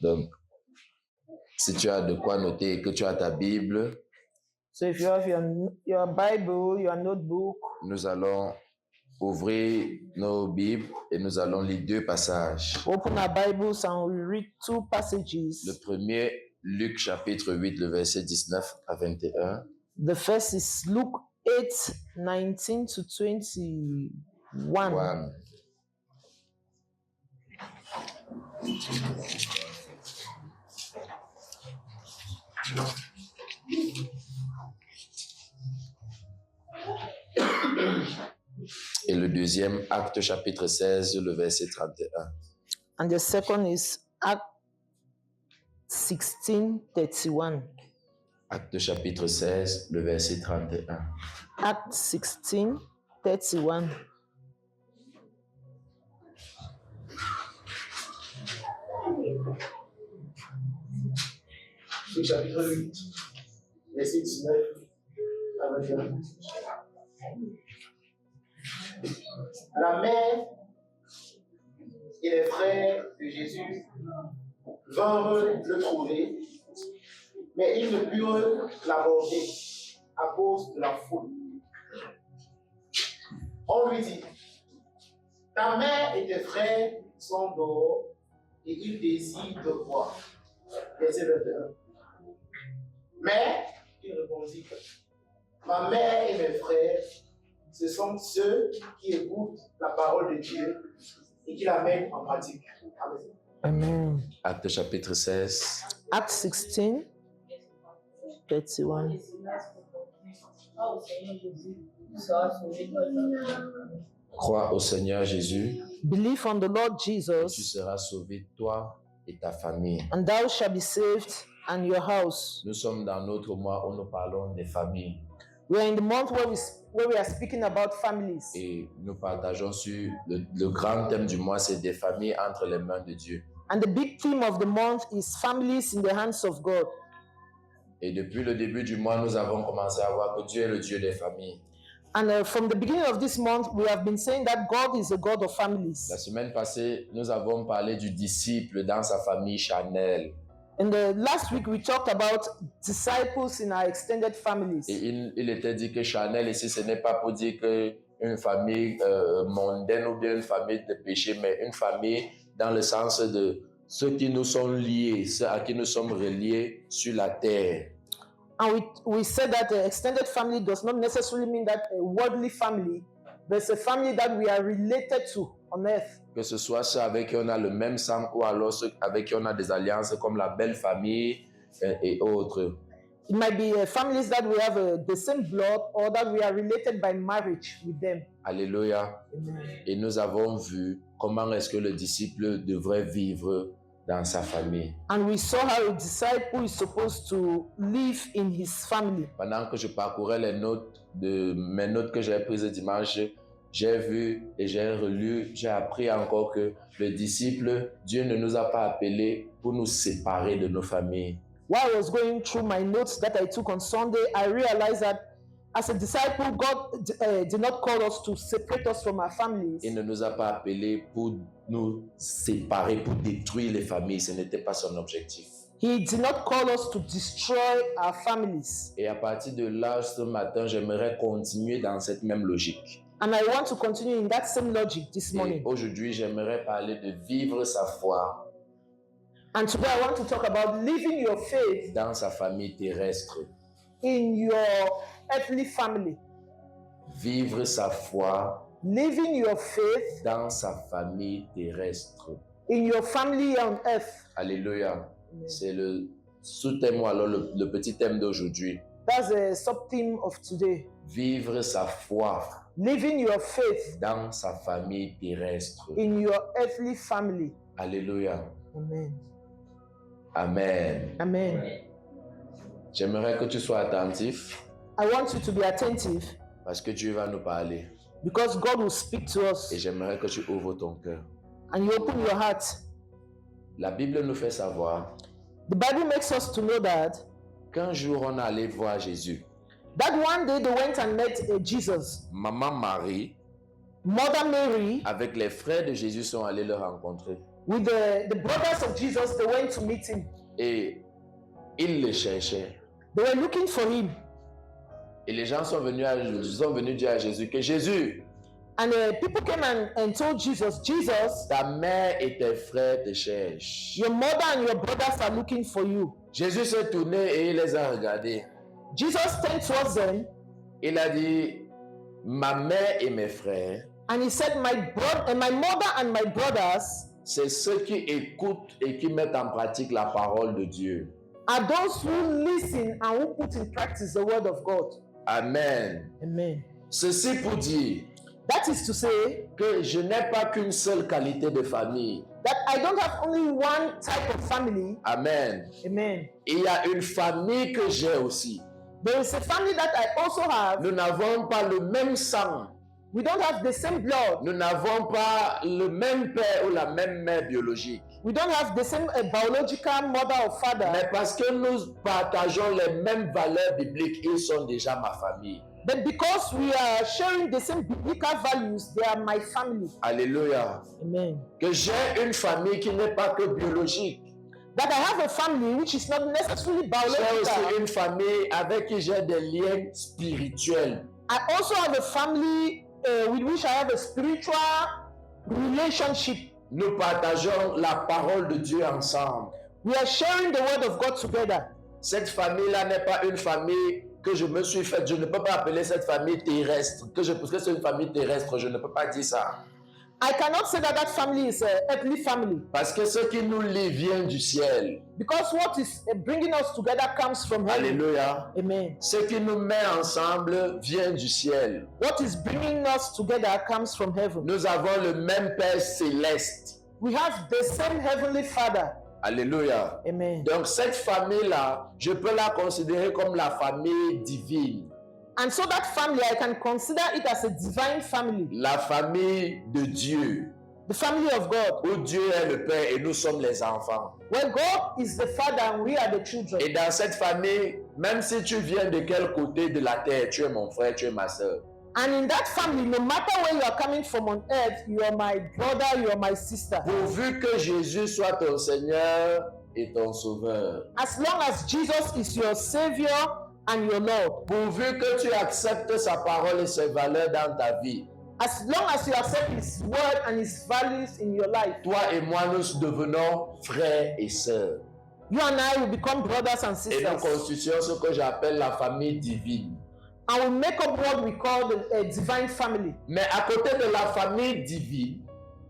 Donc, si tu as de quoi noter et que tu as ta Bible, So if you have your Bible, your notebook, nous allons ouvrir nos Bibles et nous allons lire deux passages. open our Bibles and we read two passages. Le premier, Luc chapitre 8, le verset 19 à 21. The first is Luke 8, 19 to 21. One. Et le deuxième, Acte chapitre 16, le verset 31. And the second is Acts 16, 31. Acte chapitre 16, le verset 31. Acts 16, 31. Chapitre 8, verset 19 à 21. La mère et les frères de Jésus vinrent le trouver, mais ils ne purent l'aborder à cause de la foule. On lui dit, ta mère et tes frères sont dehors et ils désirent te voir. Verset 21. Mais il répondit, ma mère et mes frères, ce sont ceux qui écoutent la parole de Dieu et qui la mettent en pratique. Amen. Amen. Acte chapitre 16. Acts 16, 31. Crois au Seigneur Jésus, Believe on the Lord tu Jesus, seras sauvé, toi et ta famille. and thou shalt be saved and your house. Nous sommes dans notre mois où nous parlons des familles We are in the month where we are speaking about families. et nous partageons sur le grand thème du mois, c'est des familles entre les mains de Dieu. And the big theme of the month is families in the hands of God. Et depuis le début du mois, nous avons commencé à voir que Dieu est le Dieu des familles. And from the beginning of this month, we have been saying that God is a God of La families. semaine passée, nous avons parlé du disciple dans sa famille Chanel. In the last week, we talked about disciples in our extended families. Et il était dit que Chanel ici, ce n'est pas pour dire qu'une famille mondaine ou bien une famille de péché, mais une famille dans le sens de ceux qui nous sont liés, ceux à qui nous sommes reliés sur la terre. And we said that the extended family does not necessarily mean that a worldly family, but it's a family that we are related to on earth. Que ce soit ceux avec qui on a le même sang ou alors ceux avec qui on a des alliances comme la belle famille et autres. It might be families that we have the same blood or that we are related by marriage with them. Alléluia. Amen. Et nous avons vu comment est-ce que le disciple devrait vivre dans sa famille. And we saw how a disciple is supposed to live in his family. Pendant que je parcourais mes notes que j'ai prises dimanche, j'ai vu et j'ai relu, j'ai appris encore que le disciple, Dieu ne nous a pas appelés pour nous séparer de nos familles. While I was going through my notes that I took on Sunday, I realized that as a disciple, God did not call us to separate us from our families. Il ne nous a pas appelés pour nous séparer, pour détruire les familles. Ce n'était pas son objectif. He did not call us to destroy our families. Et à partir de là, ce matin, j'aimerais continuer dans cette même logique. And I want to continue in that same logic this Et morning. aujourd'hui, j'aimerais parler de vivre sa foi And today I want to talk about living your faith dans sa famille terrestre. in your earthly family. Vivre sa foi Living your faith dans sa famille terrestre. in your family on earth. Alléluia. C'est le sous-thème ou alors le petit thème d'aujourd'hui. That's the sub-theme of today. Vivre sa foi Living your faith dans sa famille terrestre. in your earthly family. Alléluia. Amen. Amen. Amen. J'aimerais que tu sois attentif I want you to be attentive parce que Dieu va nous parler. because God will speak to us. Et j'aimerais que tu ouvres ton cœur. And you open your heart. La Bible nous fait savoir The Bible makes us to know that qu'un jour on allait voir Jésus. that one day they went and met Jesus. Maman Marie Mother Mary avec les frères de Jésus sont allés le rencontrer. with the brothers of Jesus, they went to meet him. Et ils le cherchaient. They were looking for him. Et les gens sont venus dire à Jésus que Jésus, And people came and told Jesus, Jesus, ta mère et tes frères te cherchent. your mother and your brothers are looking for you. Jésus s'est tourné et il les a regardés. Jesus turned towards them Il a dit, ma mère et mes frères, and he said, my mother and my brothers c'est ceux qui écoutent et qui mettent en pratique la parole de Dieu. are those who listen and who put in practice the word of God. Amen. Amen. Ceci pour dire That is to say que je n'ai pas qu'une seule qualité de famille. that I don't have only one type of family. Amen. Amen. Il y a une famille que j'ai aussi. There is a family that I also have. Nous n'avons pas le même sang. We don't have the same blood. Nous n'avons pas le même père ou la même mère biologique. We don't have the same biological mother or father. Mais parce que nous partageons les mêmes valeurs bibliques, ils sont déjà ma famille. But because we are sharing the same biblical values, they are my family. Alléluia. Amen. Que j'ai une famille qui n'est pas que biologique. That I have a family which is not necessarily J'ai aussi biological. une famille avec qui j'ai des liens spirituels. I also have a family with which I have a spiritual relationship. Nous partageons la parole de Dieu ensemble. We are sharing the word of God together. Cette famille-là n'est pas une famille que je me suis faite. Je ne peux pas appeler cette famille terrestre. Parce que c'est une famille terrestre, je ne peux pas dire ça. I cannot say that that family is an earthly family. Parce que ce qui nous lie vient du ciel. Because what is bringing us together comes from heaven. Alléluia. Amen. Ce qui nous met ensemble vient du ciel. What is bringing us together comes from heaven. Nous avons le même Père céleste. We have the same heavenly Father. Alléluia. Amen. Donc cette famille-là, je peux la considérer comme la famille divine. And so that family, I can consider it as a divine family. La famille de Dieu. The family of God. Où Dieu est le Père et nous sommes les enfants. Where God is the Father and we are the children. Et dans cette famille, même si tu viens de quel côté de la terre, tu es mon frère, tu es ma soeur. And in that family, no matter where you are coming from on earth, you are my brother, you are my sister. Pourvu que Jésus soit ton Seigneur et ton Sauveur. As long as Jesus is your Savior and your Lord. Pourvu que tu acceptes sa parole et ses valeurs dans ta vie. As long as you accept His word and His values in your life. Toi et moi, nous devenons frères et sœurs. You and I will become brothers and Et nous sisters. constituons ce que j'appelle la famille divine. And we make up what we call the divine family. Mais à côté de la famille divine,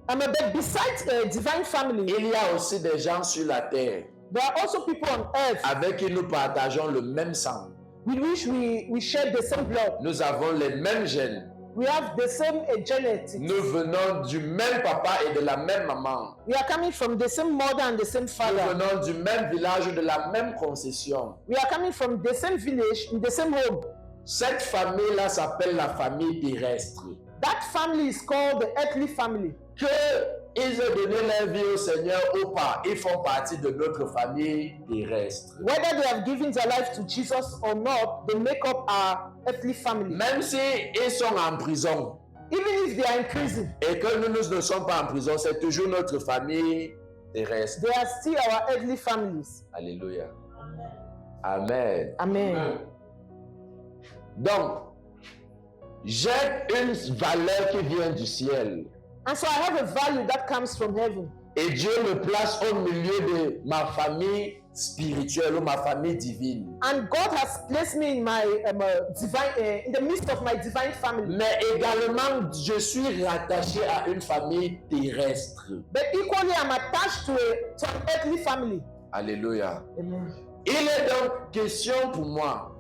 But besides a divine family, il y a aussi des gens sur la terre there are also people on earth avec qui nous partageons le même sang. with which we share the same blood. Nous avons les mêmes gènes. We have the same genetics. Nous venons du même papa et de la même maman. We are coming from the same mother and the same Nous father. venons du même village, de la même concession. We are coming from the same village, in the same home. Cette famille-là s'appelle la famille terrestre. That family is called the earthly family. Que ils aient donné leur vie au Seigneur ou pas, ils font partie de notre famille terrestre. Whether they have given their life to Jesus or not, they make up our earthly family. Même si ils sont en prison Even if they are in prison, et que nous ne sommes pas en prison, c'est toujours notre famille terrestre. they are still our earthly families. Alléluia. Amen. Amen. Donc, j'ai une valeur qui vient du ciel. And so I have a value that comes from heaven. Et Dieu me place au milieu de ma famille spirituelle ou ma famille divine. And God has placed me in my in the midst of my divine family. Mais également, je suis rattaché à une famille terrestre. But equally, I'm attached to an earthly family. Alléluia. Amen. Il est donc question pour moi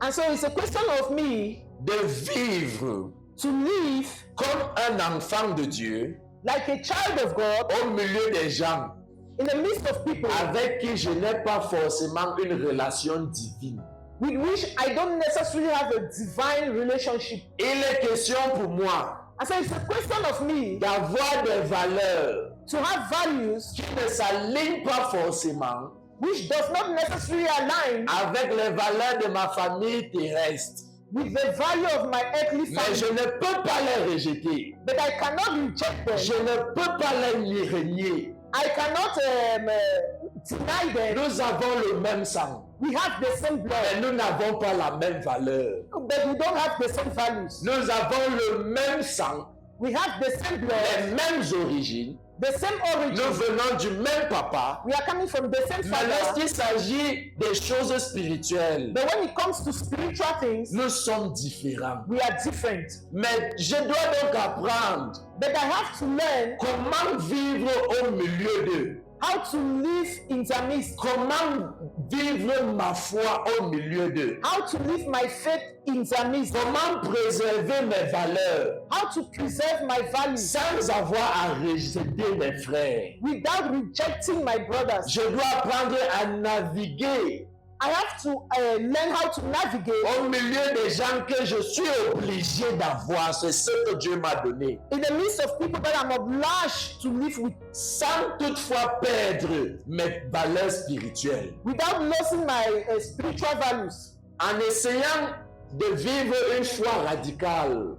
And so it's a question of me de vivre to live comme un enfant de Dieu like a child of God au milieu des gens in the midst of people avec qui je n'ai pas forcément une relation divine. with which I don't necessarily have a divine relationship. Il est question pour moi And so it's a question of me d'avoir des valeurs to have values qui ne s'alignent pas forcément which does not necessarily align avec les valeurs de ma famille terrestre. with the value of my earthly Mais je family. ne peux pas les rejeter. But I cannot reject them. Je ne peux pas les renier. I cannot deny them. Nous avons le même sang, We have the same mais blood, nous n'avons pas la même valeur. but we don't have the same values. Nous avons le même sang, We have the same les blood, mêmes origines. the same Nous origin. venons du même papa. We are coming from the same Mais father. lorsqu'il s'agit des choses spirituelles, But when it comes to spiritual things, nous sommes différents. we are different. Mais je dois donc apprendre But I have to learn comment vivre au milieu d'eux. how to live in their midst, Comment vivre ma foi au milieu d'eux. how to live my faith in their midst, Comment préserver mes valeurs how to preserve my values sans avoir à rejeter mes frères. without rejecting my brothers. Je dois apprendre à naviguer I have to learn how to navigate au milieu des gens que je suis obligé d'avoir. C'est ce que Dieu m'a donné. in the midst of people that I'm obliged to live with Sans toutefois perdre mes valeurs spirituelles. without losing my spiritual values. En essayant de vivre une foi radicale,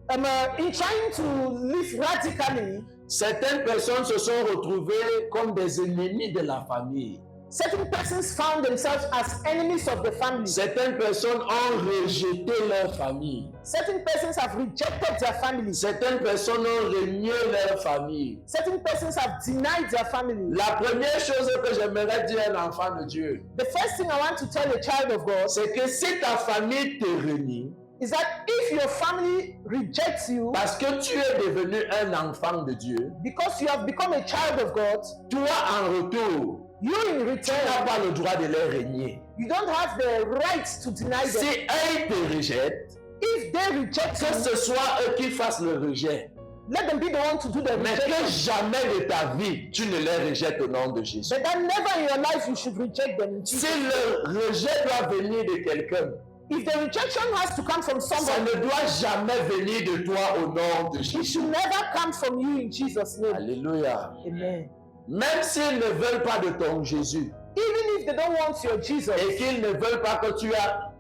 In trying to live radically, certaines personnes se sont retrouvées comme des ennemis de la famille. certain persons found themselves as enemies of the family. Certaines personnes ont rejeté leur famille. Certain persons have rejected their families. Certaines personnes ont renié leur famille. Certain persons have denied their family. La première chose que j'aimerais dire à un enfant de Dieu, The first thing I want to tell a child of God c'est que si ta famille te renie, is that if your family rejects you parce que tu es devenu un enfant de Dieu, because you have become a child of God, toi en retour, you in tu n'as return, pas le droit de les renier. you don't have the right to deny them. Si eux te rejettent, If they reject que you, ce soit eux qui fassent le rejet. let them be the one to do the Mais que rejection. jamais de ta vie, tu ne les rejettes au nom de Jésus. But that never in your life you should reject them. Si le rejet doit venir de quelqu'un, If the rejection has to come from ça somebody, ne doit jamais venir de toi au nom de it Jésus. should never come from you in Jesus' name. Alléluia. Amen. Même s'ils ne veulent pas de ton Jésus Even if they don't want your Jesus et qu'ils ne veulent pas que tu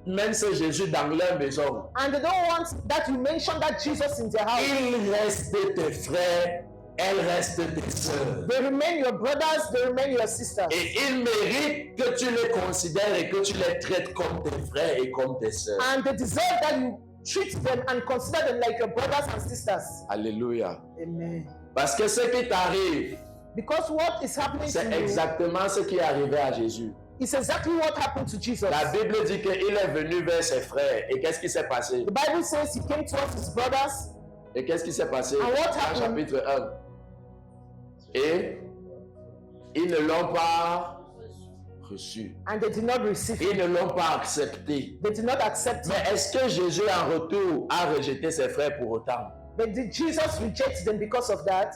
amènes ce Jésus dans leur maison, and they don't want that you mention that Jesus in their house, ils restent tes frères, elles restent tes sœurs. they remain your brothers, they remain your sisters. Et ils méritent que tu les considères et que tu les traites comme tes frères et comme tes sœurs. And they deserve that you treat them and consider them like your brothers and sisters. Alléluia. Amen. Parce que ce qui t'arrive, Because what is happening c'est to you exactement ce qui est arrivé à Jésus. is exactly what happened to Jesus. La Bible dit qu'il est venu vers ses frères. Et qu'est-ce qui s'est passé? The Bible says he came towards his brothers, Et qu'est-ce qui s'est passé? And what Dans happened? chapitre 1. Et ils ne l'ont pas reçu. and they did not receive him. Ils ne l'ont pas accepté. They did not accept him. Mais est-ce que Jésus en retour a rejeté ses frères pour autant? But did Jesus reject them because of that?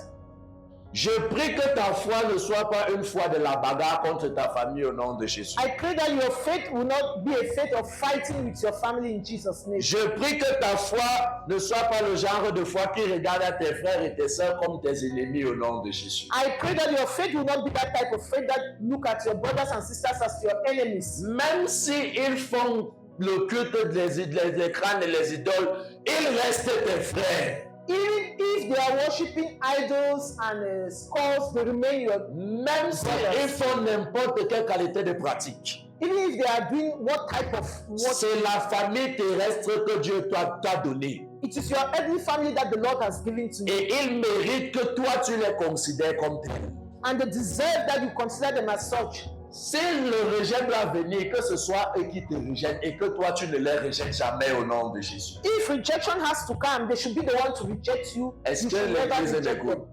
Je prie que ta foi ne soit pas une foi de la bagarre contre ta famille au nom de Jésus. I pray that your faith will not be a faith of fighting with your family in Jesus' name. Je prie que ta foi ne soit pas le genre de foi qui regarde à tes frères et tes sœurs comme tes ennemis au nom de Jésus. I pray that your faith will not be that type of faith that look at your brothers and sisters as your enemies. Même si ils font le culte des crânes et les idoles, ils restent tes frères. Even if they are worshiping idols and skulls, they remain your. Même si ils font n'importe quelle qualité de pratique. Even if they are doing what type of what, C'est la famille terrestre que Dieu t'a donnée. it is your earthly family that the Lord has given to you, Et ils méritent que toi tu les considères comme tels. and they deserve that you consider them as such. Si le rejet doit venir, que ce soit eux qui te rejettent et que toi tu ne les rejettes jamais au nom de Jésus. If rejection has to come, they should be the one to reject you. Est-ce You que should never l'Église est reject d'écoute? them.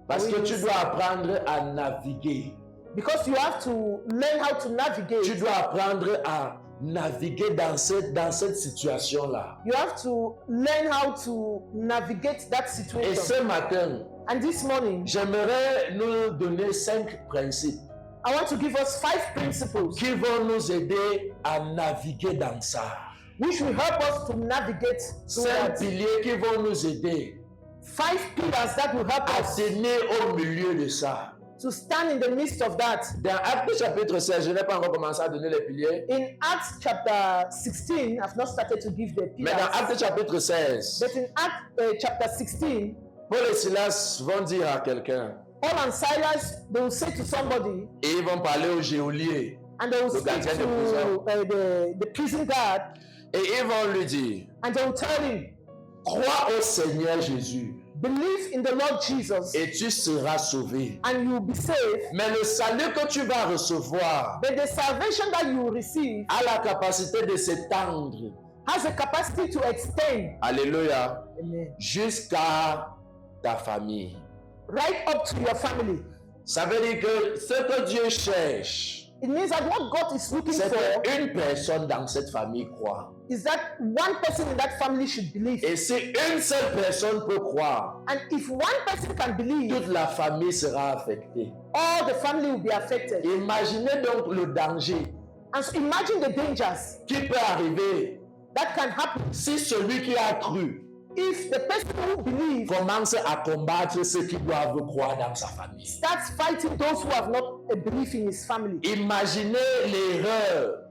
Parce que Oui, tu oui. dois apprendre à naviguer. Because you have to learn how to navigate. Tu dois apprendre à naviguer dans cette situation-là. You have to learn how to navigate that Et situation. ce matin, And this morning, j'aimerais nous donner 5 principes I want to give us 5 principles qui vont nous aider à naviguer dans ça. which will help us to navigate through 5 that. piliers qui vont nous aider 5 pillars that will help à us tenir au milieu de ça. to stand in the midst of that. Dans Actes chapitre 16, je n'ai pas encore commencé à donner les piliers, In Acts chapter 16, I've not started to give the mais dans pillars. Actes chapitre 16, But in Acts chapter 16, Paul et Silas vont dire à quelqu'un, Paul and Silas, they will say to somebody, et ils vont parler au geôlier, and they will Le speak gardien de to the prison guard, et ils vont lui dire, and they will tell him, crois au Seigneur Jésus believe in the Lord Jesus, et tu seras sauvé. and you will be saved. Mais le salut que tu vas recevoir But the salvation that you will receive a la capacité de s'étendre, has a capacity to extend, alléluia, amen, jusqu'à ta famille. right up to your family. Ça veut dire que ce que Dieu cherche, It means that what God is looking c'est for qu'une personne dans cette famille croit. is that one person in that family should believe. Et si une seule personne peut croire, And if one person can believe, toute la famille sera affectée. all the family will be affected. Imaginez donc le danger And so imagine the dangers qui peut arriver that can happen si celui qui a cru if the person who believes commence à combattre ceux qui doivent croire dans sa famille. starts fighting those who have not a belief in his family. Imaginez l'erreur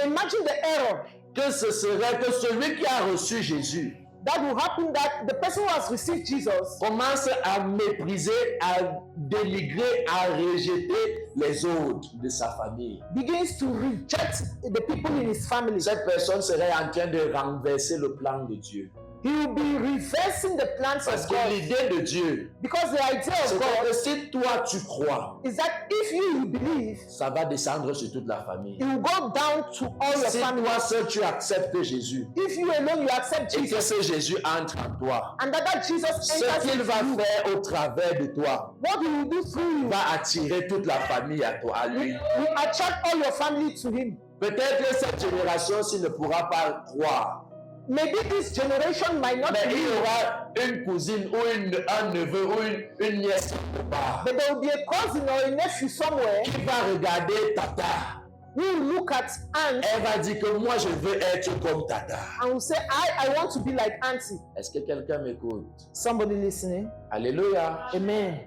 Imagine the error que ce serait que celui qui a reçu Jésus that will happen, that the person who has received Jesus commence à mépriser, à dénigrer, à rejeter les autres de sa famille. begins to reject the people in his family. Cette personne serait en train de renverser le plan de Dieu. He will be reversing the plans Parce of que God, l'idée de Dieu, because the idea c'est of que God si toi tu crois, is that if you believe, ça va descendre sur toute la famille. it will go down to all your Si family. toi seul tu acceptes Jésus If you alone you accept et que Jesus, ce Jésus entre en toi, and that Jesus ce enters qu'il into va you, faire au travers de toi what he will do through you va attirer toute la famille à toi, à lui. will attract all your family to him. Peut-être que cette génération-ci ne pourra pas croire, Maybe this generation might not mais il y believe, aura une cousine ou un neveu ou une nièce quelque part but there will be a cousin or a nephew somewhere qui va regarder Tata. who will look at aunt Elle va dire que moi je veux être comme Tata. and will say, I want to be like auntie. Est-ce que quelqu'un m'écoute? Somebody listening? Alléluia. Amen.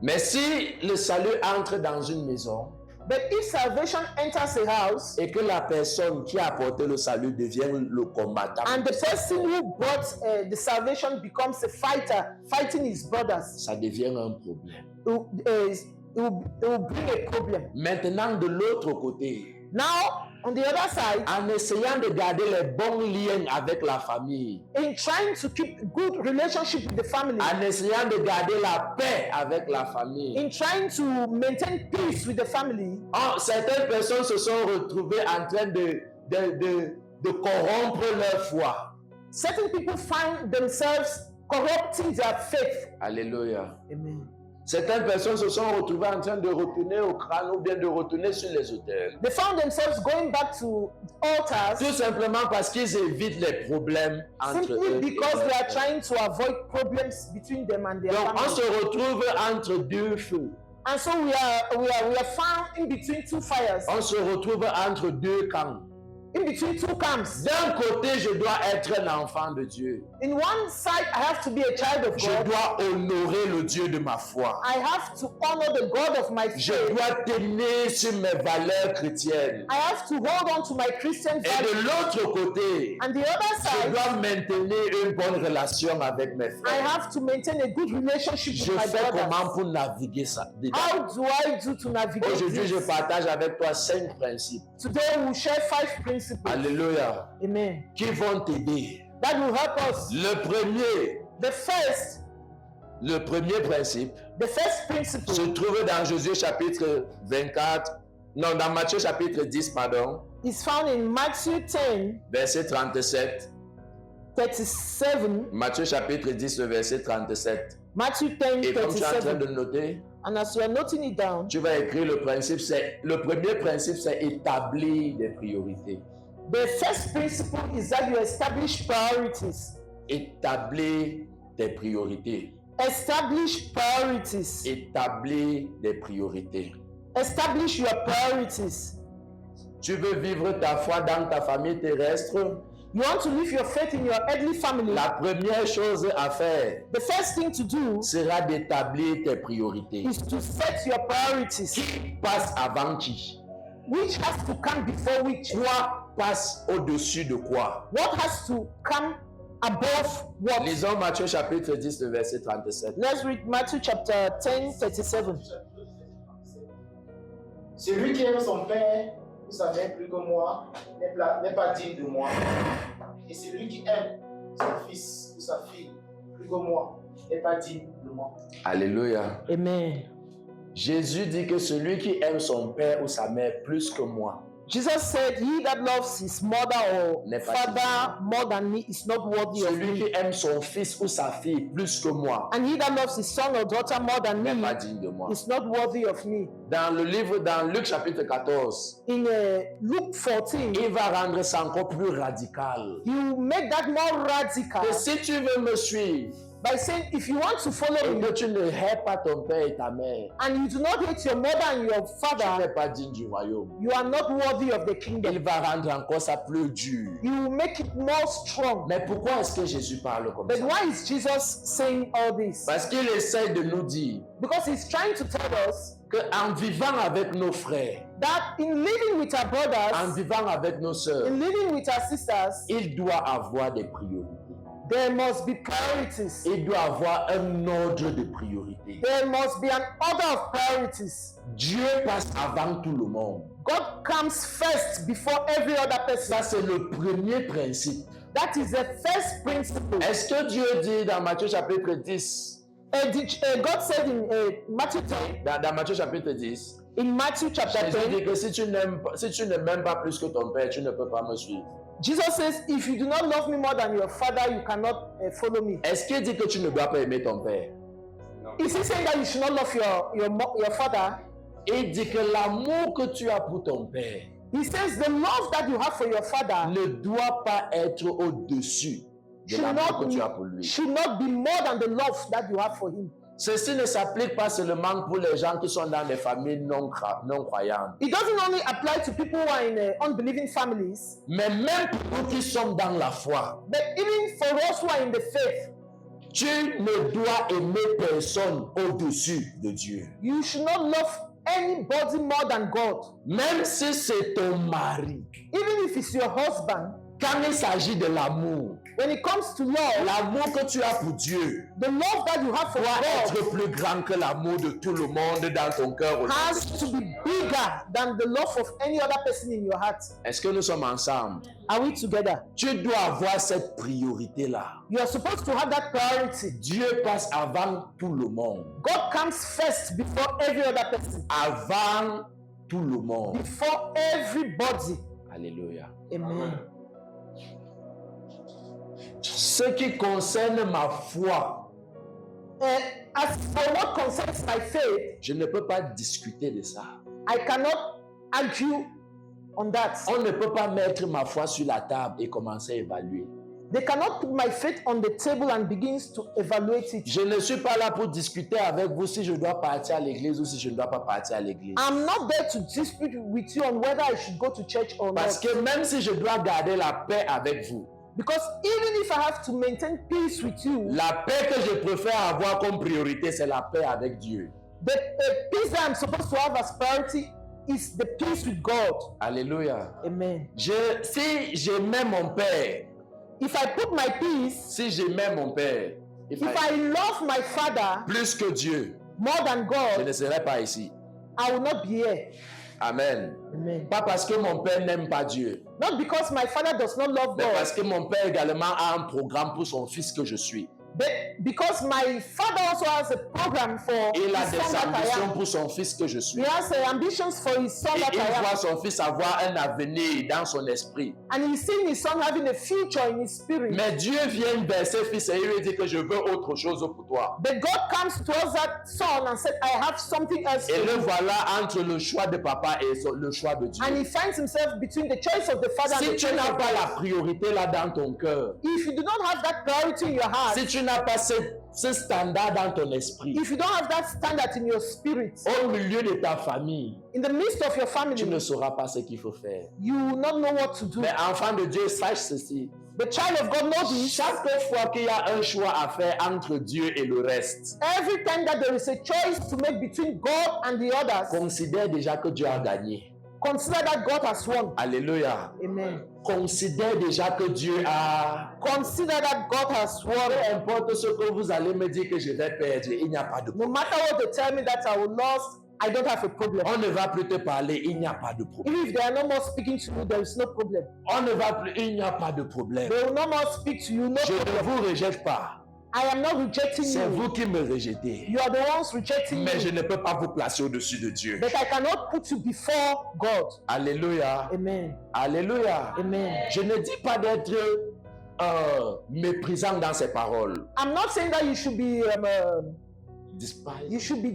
Mais si le salut entre dans une maison But if salvation enters a house et que la personne qui a apporté le salut devient le combattant, and the person who brought the salvation becomes a fighter, fighting his brothers, ça devient un problème. it will bring a problem. Maintenant, de l'autre côté, Now, on the other side, en essayant de garder les bons liens avec la famille, in trying to keep good relationship with the family, en essayant de garder la paix avec la famille, in trying to maintain peace with the family, certaines personnes se sont retrouvées en train de corrompre leur foi. certain people find themselves corrupting their faith. Alléluia. Amen. Certaines personnes se sont retrouvées en train de retourner au crâne ou bien de retourner sur les autels. They found themselves going back to altars Tout simplement parce qu'ils évitent les problèmes entre eux. simply et because leurs they are frères. trying to avoid problems between them and their Donc on family. se retrouve entre deux feux. And so we are found in between two fires, On se retrouve entre deux camps. in between two camps. D'un côté, je dois être un enfant de Dieu. In one side, I have to be a child of Je God. dois honorer le Dieu de ma foi. I have to honor the God of my Je faith. dois tenir sur mes valeurs chrétiennes. I have to hold on to my Christian Et de values. l'autre côté, And the other je side, dois maintenir une bonne relation avec mes I frères. have to maintain a good relationship Je with my fais comment brothers. pour naviguer ça dedans? How do I do to navigate Aujourd'hui, je this? partage avec toi 5 principes. Today we'll share 5 principles. Alléluia. Amen. Qui vont t'aider. That will help us. Le premier principe The first principle se trouve dans Josué chapitre 24, non, dans Matthieu chapitre 10, pardon, is found in Matthew 10, verset 37. 37. Matthieu chapitre 10, le verset 37. Matthew 10, Et comme tu es en train 37. de noter, And as you are noting it down, tu vas écrire le principe. Le premier principe, c'est établir des priorités. the first principle is that you establish priorities. Établir des priorités. Establish priorities. Établir des priorités. Establish your priorities. Tu veux vivre ta foi dans ta famille terrestre? You want to live your faith in your earthly family. La première chose à faire The first thing to do sera d'établir tes priorités. is to set your priorities. Qui passe avant qui? Which has to come before which? Quoi passe au-dessus de quoi? What has to come above what? Lisons Matthieu chapitre 10, le verset 37. Let's read Matthew chapter 10, 37. Celui qui aime son père ou sa mère plus que moi n'est pas digne de moi. Et celui qui aime son fils ou sa fille plus que moi n'est pas digne de moi. Alléluia. Amen. Jésus dit que celui qui aime son père ou sa mère plus que moi, Jesus said, he that loves his mother or N'est pas father more than me is not worthy of celui me. qui aime son fils ou sa fille plus que moi, And he that loves his son or daughter more than n'est pas me digne de moi. is not worthy of me. Dans Luc chapitre 14, In Luke 14, il va rendre ça encore plus radical. you make that more radical Que si tu veux me suivre, by saying, if you want to follow et me que tu ne hais pas ton père et ta mère, and you do not hate your mother and your tu father, n'es pas digne du royaume. you are not worthy of the Il kingdom. va rendre encore ça plus dur. You will make it more strong. Mais pourquoi est-ce que Jésus parle comme But ça? why is Jesus saying all this? Parce qu'il essaie de nous dire Because he's trying to tell us qu'en vivant avec nos frères, that in living with our en brothers, vivant avec nos sœurs, in living with our sisters, il doit avoir des priorités. there must be priorities. Il doit avoir un ordre de priorité. There must be an order of priorities. Dieu passe avant tout le monde. God comes first before every other person. Ça, c'est le premier principe. That is the first principle. Est-ce que Dieu dit dans Matthieu chapitre 10, God said in Matthew 10, dans Matthieu chapitre 10, in Matthew chapter Jésus 10, dit que si tu ne m'aimes pas plus que ton père, tu ne peux pas me suivre. Jesus says, if you do not love me more than your father, you cannot follow me. Est-ce qu'il dit que tu ne dois pas aimer ton père? Is he saying that you should not love your father? Il dit que l'amour que tu as pour ton père He says the love that you have for your father ne doit pas être au-dessus de should l'amour que tu as pour lui. not be more than the love that you have for him. Ceci ne s'applique pas seulement pour les gens qui sont dans des familles non croyantes, It doesn't only apply to people who are in unbelieving families, mais même pour nous qui sommes dans la foi. but even for us who are in the faith, Tu ne dois aimer personne au-dessus de Dieu. you should not love anybody more than God. Même si c'est ton mari. Even if it's your husband, Quand il s'agit de l'amour, when it comes to love, l'amour que tu as pour Dieu the love that you have for doit God être plus grand que l'amour de tout le monde dans ton cœur. has to be bigger than the love of any other person in your heart. Est-ce que nous sommes ensemble? Are we together? Tu dois avoir cette priorité-là. You are supposed to have that priority. Dieu passe avant tout le monde. God comes first before every other person, Avant tout le monde. before everybody. Alléluia. Amen. Ce qui concerne ma foi, As for what concerns my faith, je ne peux pas discuter de ça. I cannot argue on that. On ne peut pas mettre ma foi sur la table et commencer à évaluer. They cannot put my faith on the table and begins to evaluate it. Je ne suis pas là pour discuter avec vous si je dois partir à l'église ou si je ne dois pas partir à l'église. I'm not there to dispute with you on whether I should go to church or Parce not. que même si je dois garder la paix avec vous, Because even if I have to maintain peace with you, la paix que je préfère avoir comme priorité, c'est la paix avec Dieu. the peace that I'm supposed to have as priority is the peace with God. Alléluia. Amen. Si j'aimais mon père, If I put my peace, si j'aimais mon père, if I love my father plus que Dieu, more than je God, ne serais pas ici. I will not be here. Amen. Amen. Pas parce que mon père n'aime pas Dieu, Not because my father does not love mais parce God, que mon père également a un programme pour son fils que je suis. but because my father also has a program for Il a his des son that I ambitions am. pour son fils que je He suis. has ambitions for his son Et that il I voit am. son fils avoir un avenir dans son esprit. And he's seeing his son having a future in his spirit. Mais Dieu vient vers ses fils et il lui dit que je veux autre chose pour toi. But God comes towards that son and said, I have something else Et for le you. voilà entre le choix de papa et le choix de Dieu. And he finds himself between the choice of the father Si and the tu choice n'as of pas God. la priorité là dans ton cœur, If you do not have that priority in your heart, si tu n'as pas ce standard dans ton esprit, if you don't have that standard in your spirit, au milieu de ta famille, in the midst of your tu family, ne sauras pas ce qu'il faut faire. you will not know what to do. Mais enfant de Dieu, sache ceci. The child of God knows this. Chaque fois qu'il y a un choix à faire entre Dieu et le reste, Every time that there is a choice to make between God and the others, considère déjà que Dieu a gagné. Consider that God has won. Alléluia. Amen. Considère déjà que Dieu a... Consider that God has won. Peu importe ce que vous allez me dire que je vais perdre, il n'y a pas de No problème. matter what they tell me that I will lose, I don't have a problem. On ne va plus te parler, il n'y a pas de problème. Even if they are no more speaking to you, there is no problem. On ne va plus, il n'y a pas de problème. They will no more speak to you, no Je ne problem. vous rejette pas. I am not rejecting C'est you. vous qui me rejetez. You are the ones rejecting Mais je me. ne peux pas vous placer au-dessus de Dieu. But I cannot put you before God. Alléluia. Amen. Alléluia. Amen. Je ne dis pas d'être méprisant dans ses paroles. I'm not saying that you should be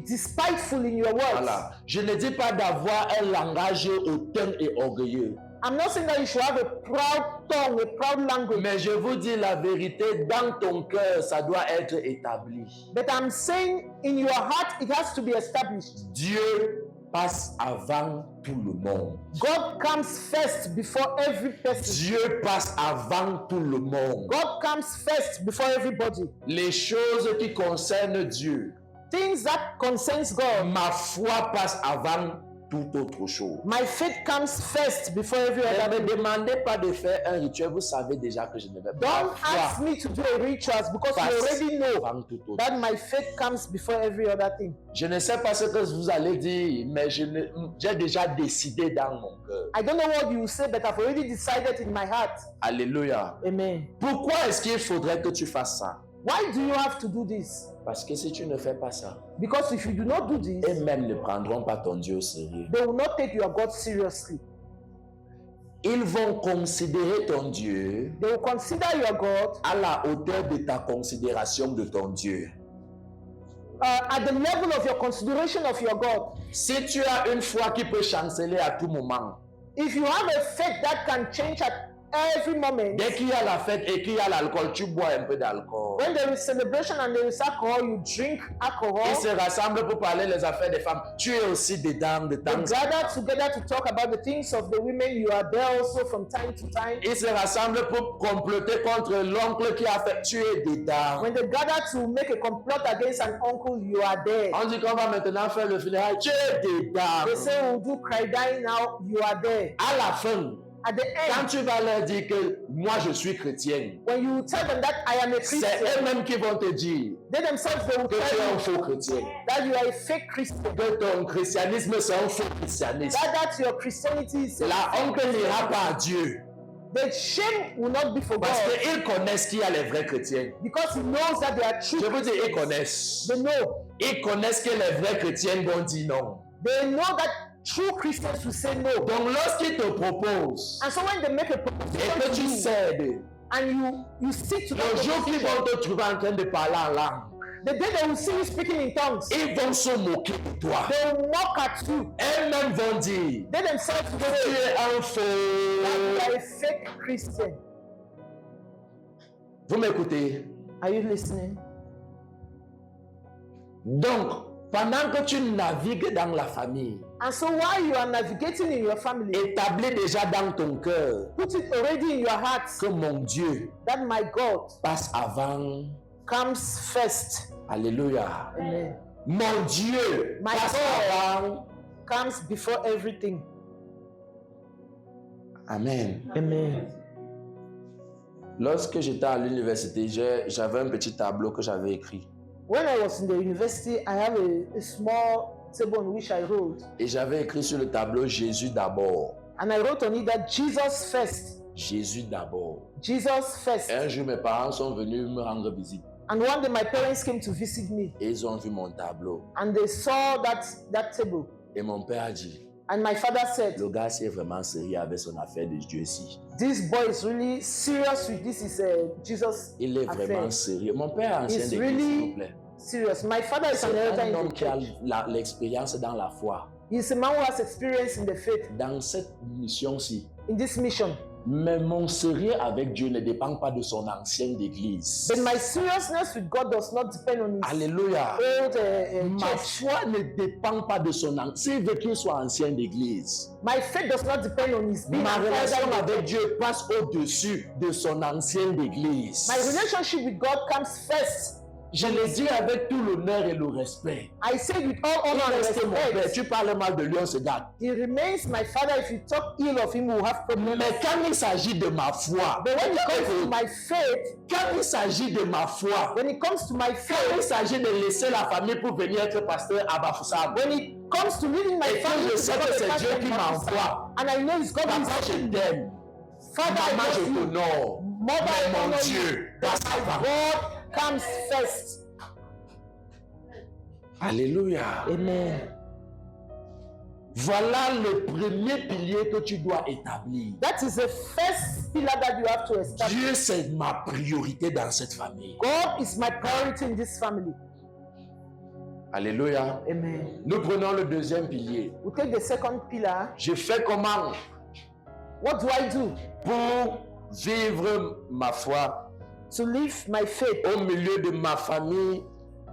despiteful in your words. Voilà. Je ne dis pas d'avoir un langage hautain et orgueilleux. I'm not saying that you should have a proud tongue, a proud language. Mais je vous dis la vérité, dans ton cœur, ça doit être établi. But I'm saying in your heart, it has to be established. Dieu passe avant tout le monde. God comes first before every person. Dieu passe avant tout le monde. God comes first before everybody. Les choses qui concernent Dieu, Things that concerns God. ma foi passe avant toute autre chose. My faith comes first before every Ne other me thing. demandez pas de faire un rituel, vous savez déjà que je ne vais pas. Don't ask me to do a rituals because you already know avant tout autre. that my faith comes before every other thing. Je ne sais pas ce que vous allez dire, mais j'ai déjà décidé dans mon cœur. I don't know what you will say, but I've already decided in my heart. Alléluia. Amen. Pourquoi est-ce qu'il faudrait que tu fasses ça? Why do you have to do this? Parce que si tu ne fais pas ça, Because if you do not do this, eux-mêmes ne prendront pas ton Dieu au sérieux. they will not take your God seriously. Ils vont considérer ton Dieu They will consider your God à la hauteur de ta considération de ton Dieu. at the level of your consideration of your God. Si tu as une foi qui peut chanceler à tout moment, If you have a faith that can change at every moment, dès qu'il y a la fête et qu'il y a l'alcool, tu bois un peu d'alcool. when there is celebration and there is alcohol, you drink Ils alcohol. se rassemblent pour parler les affaires des femmes. Tu es aussi dedans de They temps en gather temps. together to talk about the things of the women. You are there also from time to time. Ils se rassemblent pour comploter contre l'oncle qui a fait. Tu es dedans. When they gather to make a complot against an uncle, you are there. On dit qu'on va maintenant faire le funérail. Tu es dedans. They say we'll do cry dying now, you are there. À la fin, At the quand end, tu vas leur dire que moi je suis chrétienne, when you tell them that I am a c'est Christian, eux-mêmes qui vont te dire they themselves they will que tu es un tell you faux chrétien. that you are a fake Christian. Que ton christianisme c'est un faux christianisme. That your Christianity is La honte n'ira pas à Dieu. the shame will not be for Parce God qu'ils connaissent qui a les vrais chrétiens. because He knows that they are true. Je veux dire, ils Christians. connaissent. They know. Ils connaissent que les vrais chrétiens vont dire non. They know that true Christians will say no. Donc lorsqu'ils te proposent And so when they make a et que proposition to tu you cèdes, and you stick to le that jour qu'ils proposition, vont te trouver en train de parler en langue, the day they will see you speaking in tongues, ils vont se moquer de toi. they will mock at you. Elles-mêmes vont dire, They themselves will tu say es un that faux. you are a fake Christian. Vous m'écoutez? Are you listening? Donc, pendant que tu navigues dans la famille, And so while you are navigating in your family, établis déjà dans ton cœur put it already in your heart que mon Dieu that my God passe avant. comes first. Alléluia. Amen. Mon Dieu My passe God. avant. Comes before everything. Amen. Amen. Lorsque j'étais à l'université, j'avais un petit tableau que j'avais écrit. When I was in the university, I have a small table on which I wrote. Et j'avais écrit sur le tableau Jésus d'abord. And I wrote on it that Jesus first. Jésus d'abord. Jesus first. Un jour, mes parents sont venus me rendre visite. And one day my parents came to visit me Et ils ont vu mon tableau. and they saw that table. Et mon père a dit, And my father said, le gars c'est vraiment sérieux avec son affaire de Dieu-ci. this boy is really serious with this is Jesus Il est affair. vraiment sérieux. Mon père est ancien He's d'église, really s'il vous plaît. Serious. My father is an C'est elder un in homme the qui a church. l'expérience dans la foi. He's a man who has experience in the faith, Dans cette mission-ci. in this mission. Mais mon sérieux avec Dieu ne dépend pas de son ancienne église. But my seriousness with God does not depend on his Alléluia. old Ma church. foi ne dépend pas de son ancienne. S'il veut qu'il soit ancien d'église. My faith does not depend on his being Ma an relation elder in the avec church. Dieu passe au-dessus de son ancienne église. My relationship with God comes first Je le dis avec tout l'honneur et le respect. I say with all Il honor and reste mon père. respect. Tu parles mal de lui, on se garde. He remains my father. If you talk ill of him, we will have problems. Mais quand il s'agit de ma foi, But when it comes to my faith, quand il s'agit de ma foi, when it comes to my quand il faith, s'agit de laisser la famille pour venir être pasteur à Bafoussam, when it comes to leading my et que family je to sais que become a c'est pastor Dieu in qui Bafoussam, m'envoie, and I know it's God who papa, is je sending me. t'aime. Father, Maman, I je love you. t'honore. Mother, I Mais mon honor you. Dieu, passe avant. God comes first. Alléluia. Amen. Voilà le premier pilier que tu dois établir. That is the first pillar that you have to establish. Dieu, c'est ma priorité dans cette famille. God is my priority in this family. Alléluia. Amen. Nous prenons le deuxième pilier. We take the second pillar. Je fais comment What do I do pour vivre ma foi to live my faith au milieu de ma famille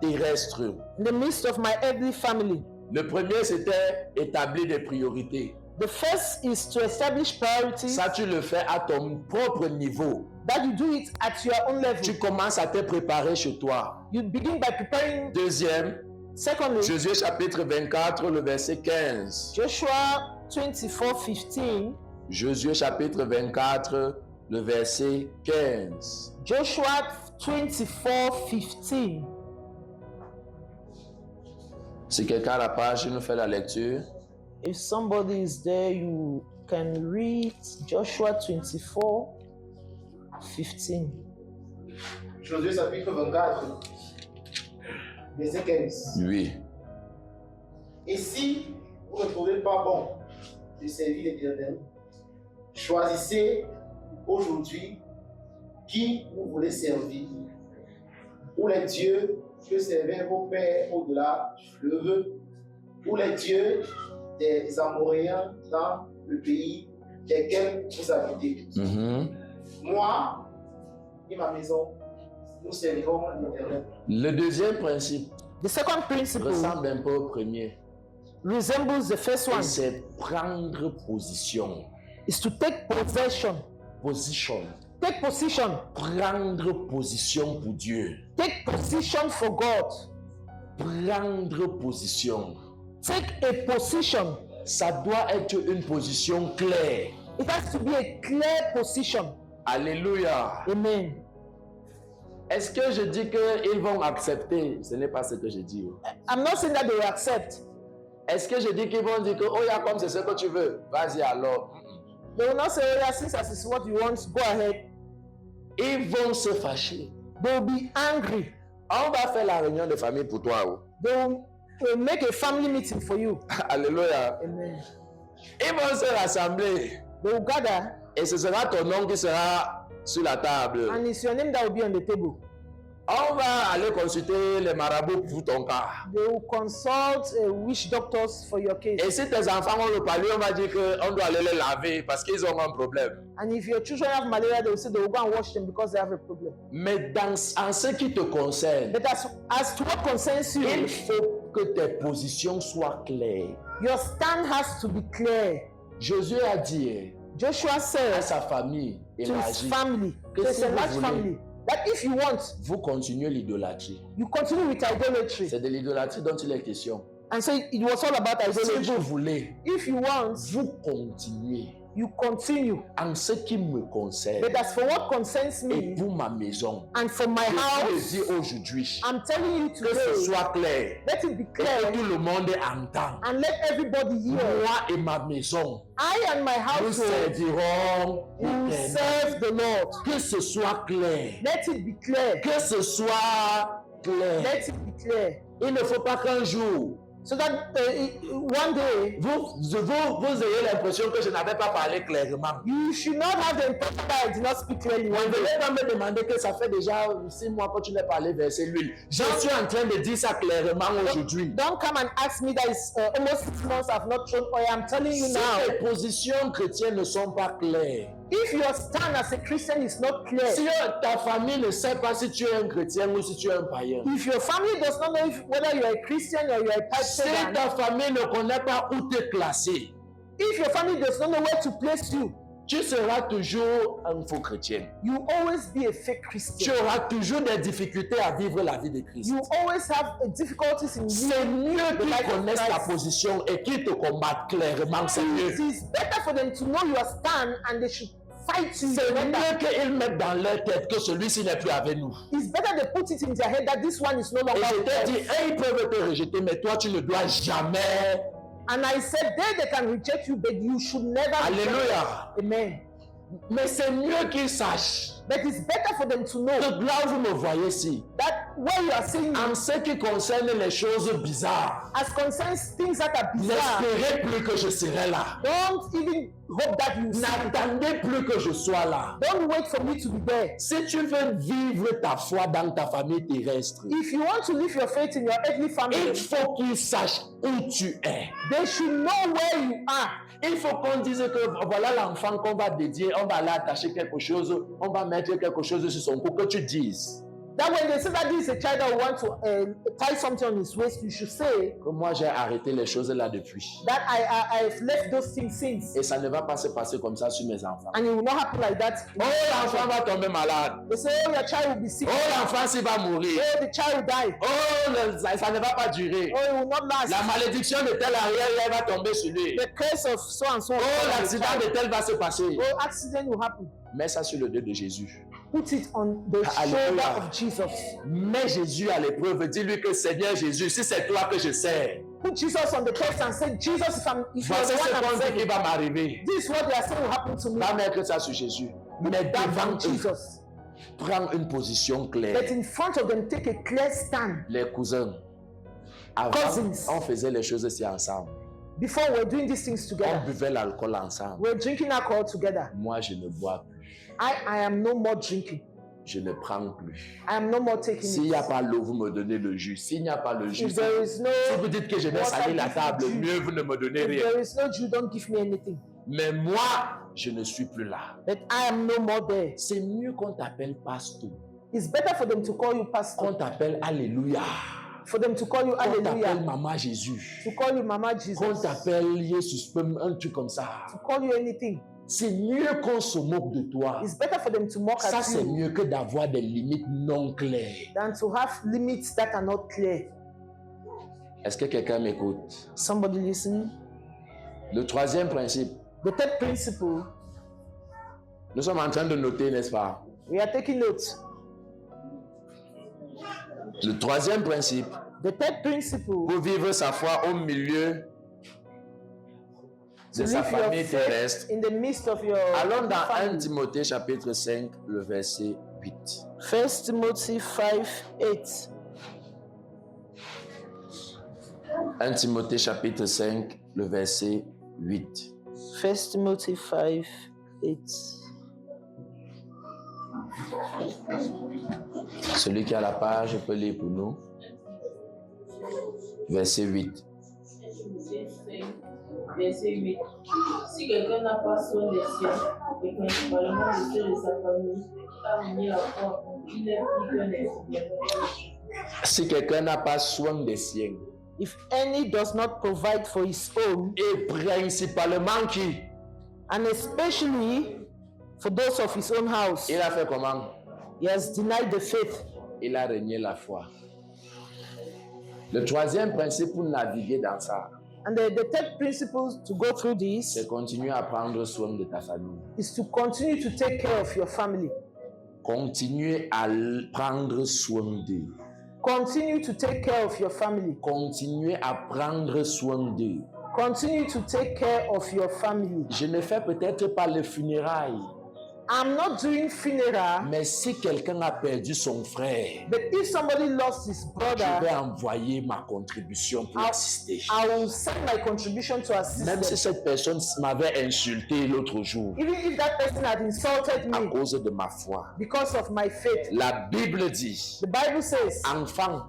terrestre? in the midst of my earthly family? Le premier, c'était établir des priorités. The first is to establish priorities. Ça, tu le fais à ton propre niveau. That you do it at your own level. Tu commences à te préparer chez toi. You begin by preparing. Deuxième, Secondly, Josué chapitre 24, le verset 15. Joshua 24:15. Josué chapitre 24, le verset 15. Joshua 24:15. Si quelqu'un a la page, il nous fait la lecture. If somebody is there, you can read Joshua 24:15. Josué chapitre 24, verset 15. Oui. Et si vous ne trouvez pas bon de servir l'Éternel, choisissez aujourd'hui qui vous voulez servir, ou les dieux que servaient vos pères au-delà du fleuve, ou les dieux des Amoréens dans le pays desquels vous habitez. Moi et ma maison, nous servirons l'Éternel. Le deuxième principe The second principle ressemble un peu au premier. resembles the first Et one. c'est prendre position. Is to take possession. Position. Take position. Prendre position pour Dieu. Take position for God. Prendre position. Take a position. Ça doit être une position claire. It has to be a clear position. Alléluia. Amen. Est-ce que je dis qu'ils vont accepter? Ce n'est pas ce que je dis. I'm not saying that they will accept. Est-ce que je dis qu'ils vont dire que, oh, ya, comme c'est ce que tu veux, vas-y alors. They will not say, oh yeah, since that is what you want, go ahead. Ils vont se fâcher. They will be angry. On va faire la réunion de famille pour toi. Oh. They will make a family meeting for you. Alléluia. Amen. Ils vont se rassembler. They will gather, Et ce sera ton nom qui sera sur la table. and it's your name that will be on the table. On va aller consulter les marabouts pour ton cas. They will consult witch doctors for your case. Et si tes enfants ont le palu, on va dire qu'on doit aller les laver parce qu'ils ont un problème. And if your children have malaria, they will say they will go and wash them because they have a problem. Mais en ce qui te concerne, But as to what concerns you, il faut que tes positions soient claires. your stand has to be clear. Josué a dit Joshua à said sa famille to his élargie family, que to si a vous large voulez, family, that if you want, vous continuez l'idolâtrie. you continue with idolatry. C'est de l'idolâtrie dont il est question. And so it was all about Si idolatry. vous voulez, If you want, vous continuez. you continue. En ce qui me concerne But as for what concerns et me pour ma maison, and for my je le house, dis aujourd'hui, I'm telling you que ce today, soit clair let it be et que clear tout le monde entende. and let everybody hear. Moi et ma maison, I and my nous household servirons will l'Éternel. serve the Lord. Que ce soit clair. Let it be clear. Que ce soit clair. Let it be clear. Il ne faut pas qu'un jour, So that one day, vous ayez l'impression que je n'avais pas parlé clairement. you should not have the impression that I did not speak clearly Ne one day. venez pas me demander que ça fait déjà 6 mois que tu n'as parlé verser l'huile. Je suis en train de dire ça clairement aujourd'hui. Don't come and ask me that it's almost 6 months I've not shown oil. I'm telling you Si now. tes positions chrétiennes ne sont pas claires, If your stand as a Christian is not clear, si ta famille ne sait pas si tu es un chrétien ou si tu es un païen, if your family does not know whether you are a Christian or you are a pipe si pagan, ta famille ne connaît pas où te classer, if your family does not know where to place you, tu seras toujours un faux chrétien. You will always be a fake Tu Christian. auras toujours des difficultés à vivre la vie de Christ. You always have difficulties in C'est living mieux the qu'ils life of connaissent ta Christ. position et qu'ils te combattent clairement. C'est mieux. It is better for them to know your stand and they should fight you. C'est mieux qu'ils mettent dans leur tête que celui-ci n'est plus avec nous. It's better they put it in their head that this one is no Et longer je with t'ai us. dit, ils peuvent te rejeter, mais toi, tu ne dois jamais. And I said, they can reject you, but you should never reject Alléluia. them. Amen. Mais c'est mieux qu'ils sachent But it's better for them to know que là où vous me voyez ici, that where you are seeing en ce qui concerne les choses bizarres, as concerns things that are bizarre, n'espérez plus que je serai là. don't even hope that you see. N'attendez plus que je sois là. Don't wait for me to be there. Si tu veux vivre ta foi dans ta famille terrestre, If you want to live your faith in your earthly family, il faut qu'ils sachent où tu es. they should know where you are. Il faut qu'on dise que voilà l'enfant qu'on va dédier, on va l'attacher quelque chose, on va mettre quelque chose sur son cou, que tu dises That when they say that this is a child that want to tie something on his waist, you should say que moi j'ai arrêté les choses là depuis. that I've left those things since. Et ça ne va pas se passer comme ça sur mes enfants. And it will not happen like that. Oh, l'enfant va tomber malade. They say, oh, your child will be sick. Oh, l'enfant s'il va mourir. Oh, the child will die. Oh, ça ne va pas durer. Oh, it will not last. La malédiction de tel arrière va tomber sur lui. The curse of so and so. Oh, l'accident de tel va se passer. Oh, accident will happen. Mets ça sur le dos de Jésus. Put it on the Alléluia. shoulder of Jesus. Mets Jésus à l'épreuve. Dis-lui que Seigneur Jésus, si c'est toi que je sers, Put Jesus on the test and say, Jesus, if you're voici the ce one qu'on I'm dit qui serving, va m'arriver. this is what they are saying will happen to me. Va mettre ça sur Jésus. Mais That devant on eux, Jesus. prends une position claire. But in front of them, take a clear stand. Les cousins, avant, Cousins. on faisait les choses ici ensemble. Before we're doing these things On together, buvait l'alcool ensemble. we're drinking alcohol together. Moi, je ne bois plus. I am no more drinking. Je ne prends plus. I am no more taking S'il n'y a it. pas l'eau, vous me donnez le jus. S'il n'y a pas le jus, If there is no, si vous dites que je vais salir la table, Water, mieux vous ne me donnez if rien. there is no Jew, don't give me anything. Mais moi, je ne suis plus là. But I am no more there. C'est mieux qu'on t'appelle pasteur, It's better for them to call you qu'on pastor, t'appelle Alléluia, for them to call you qu'on t'appelle Hallelujah, Maman Jésus, to call you Mama qu'on Jesus, t'appelle Jesus, un truc comme ça. to call you anything. C'est mieux qu'on se moque de toi. It's better for them to mock Ça, at c'est you mieux que d'avoir des limites non claires. than to have limits that are not clear. Est-ce que quelqu'un m'écoute? Somebody listen. Le troisième principe, The third principle, nous sommes en train de noter, n'est-ce pas? we are taking note. Le troisième principe, The third principle, pour vivre sa foi au milieu to de sa live your famille faith terrestre. in the midst of your Allons dans 1 family. Timothée chapitre 5, le verset 8. 1 Timothy 5:8. 1 Timothée chapitre 5, le verset 8. 1 Timothy 5:8. Celui qui a la page peut lire pour nous. Verset 8. Verset 8. Si quelqu'un n'a pas soin des siens, et principalement de ceux de sa famille, a renié la foi, il est plus qu'un espion. Si quelqu'un n'a pas soin des siens, If any does not provide for his own, et principalement qui? and especially for those of his own house, Il a fait comment? he has denied the faith. Il a renié la foi. Le troisième principe pour naviguer dans ça, And the third principle to go through this c'est continuer à prendre soin de ta famille. is to continue to take care of your family. Continuer à prendre soin d'eux. Continue to take care of your family. Continuer à prendre soin d'eux. Continue to take care of your family. Je ne fais peut-être pas les funérailles, I'm not doing funeral, mais si quelqu'un a perdu son frère, but if somebody lost his je brother, vais envoyer ma contribution pour assister. I will send my contribution to assist Même si them. cette personne m'avait insulté l'autre jour Even if that person had insulted à me cause de ma foi. because of my faith. La Bible dit, The Bible says, enfant,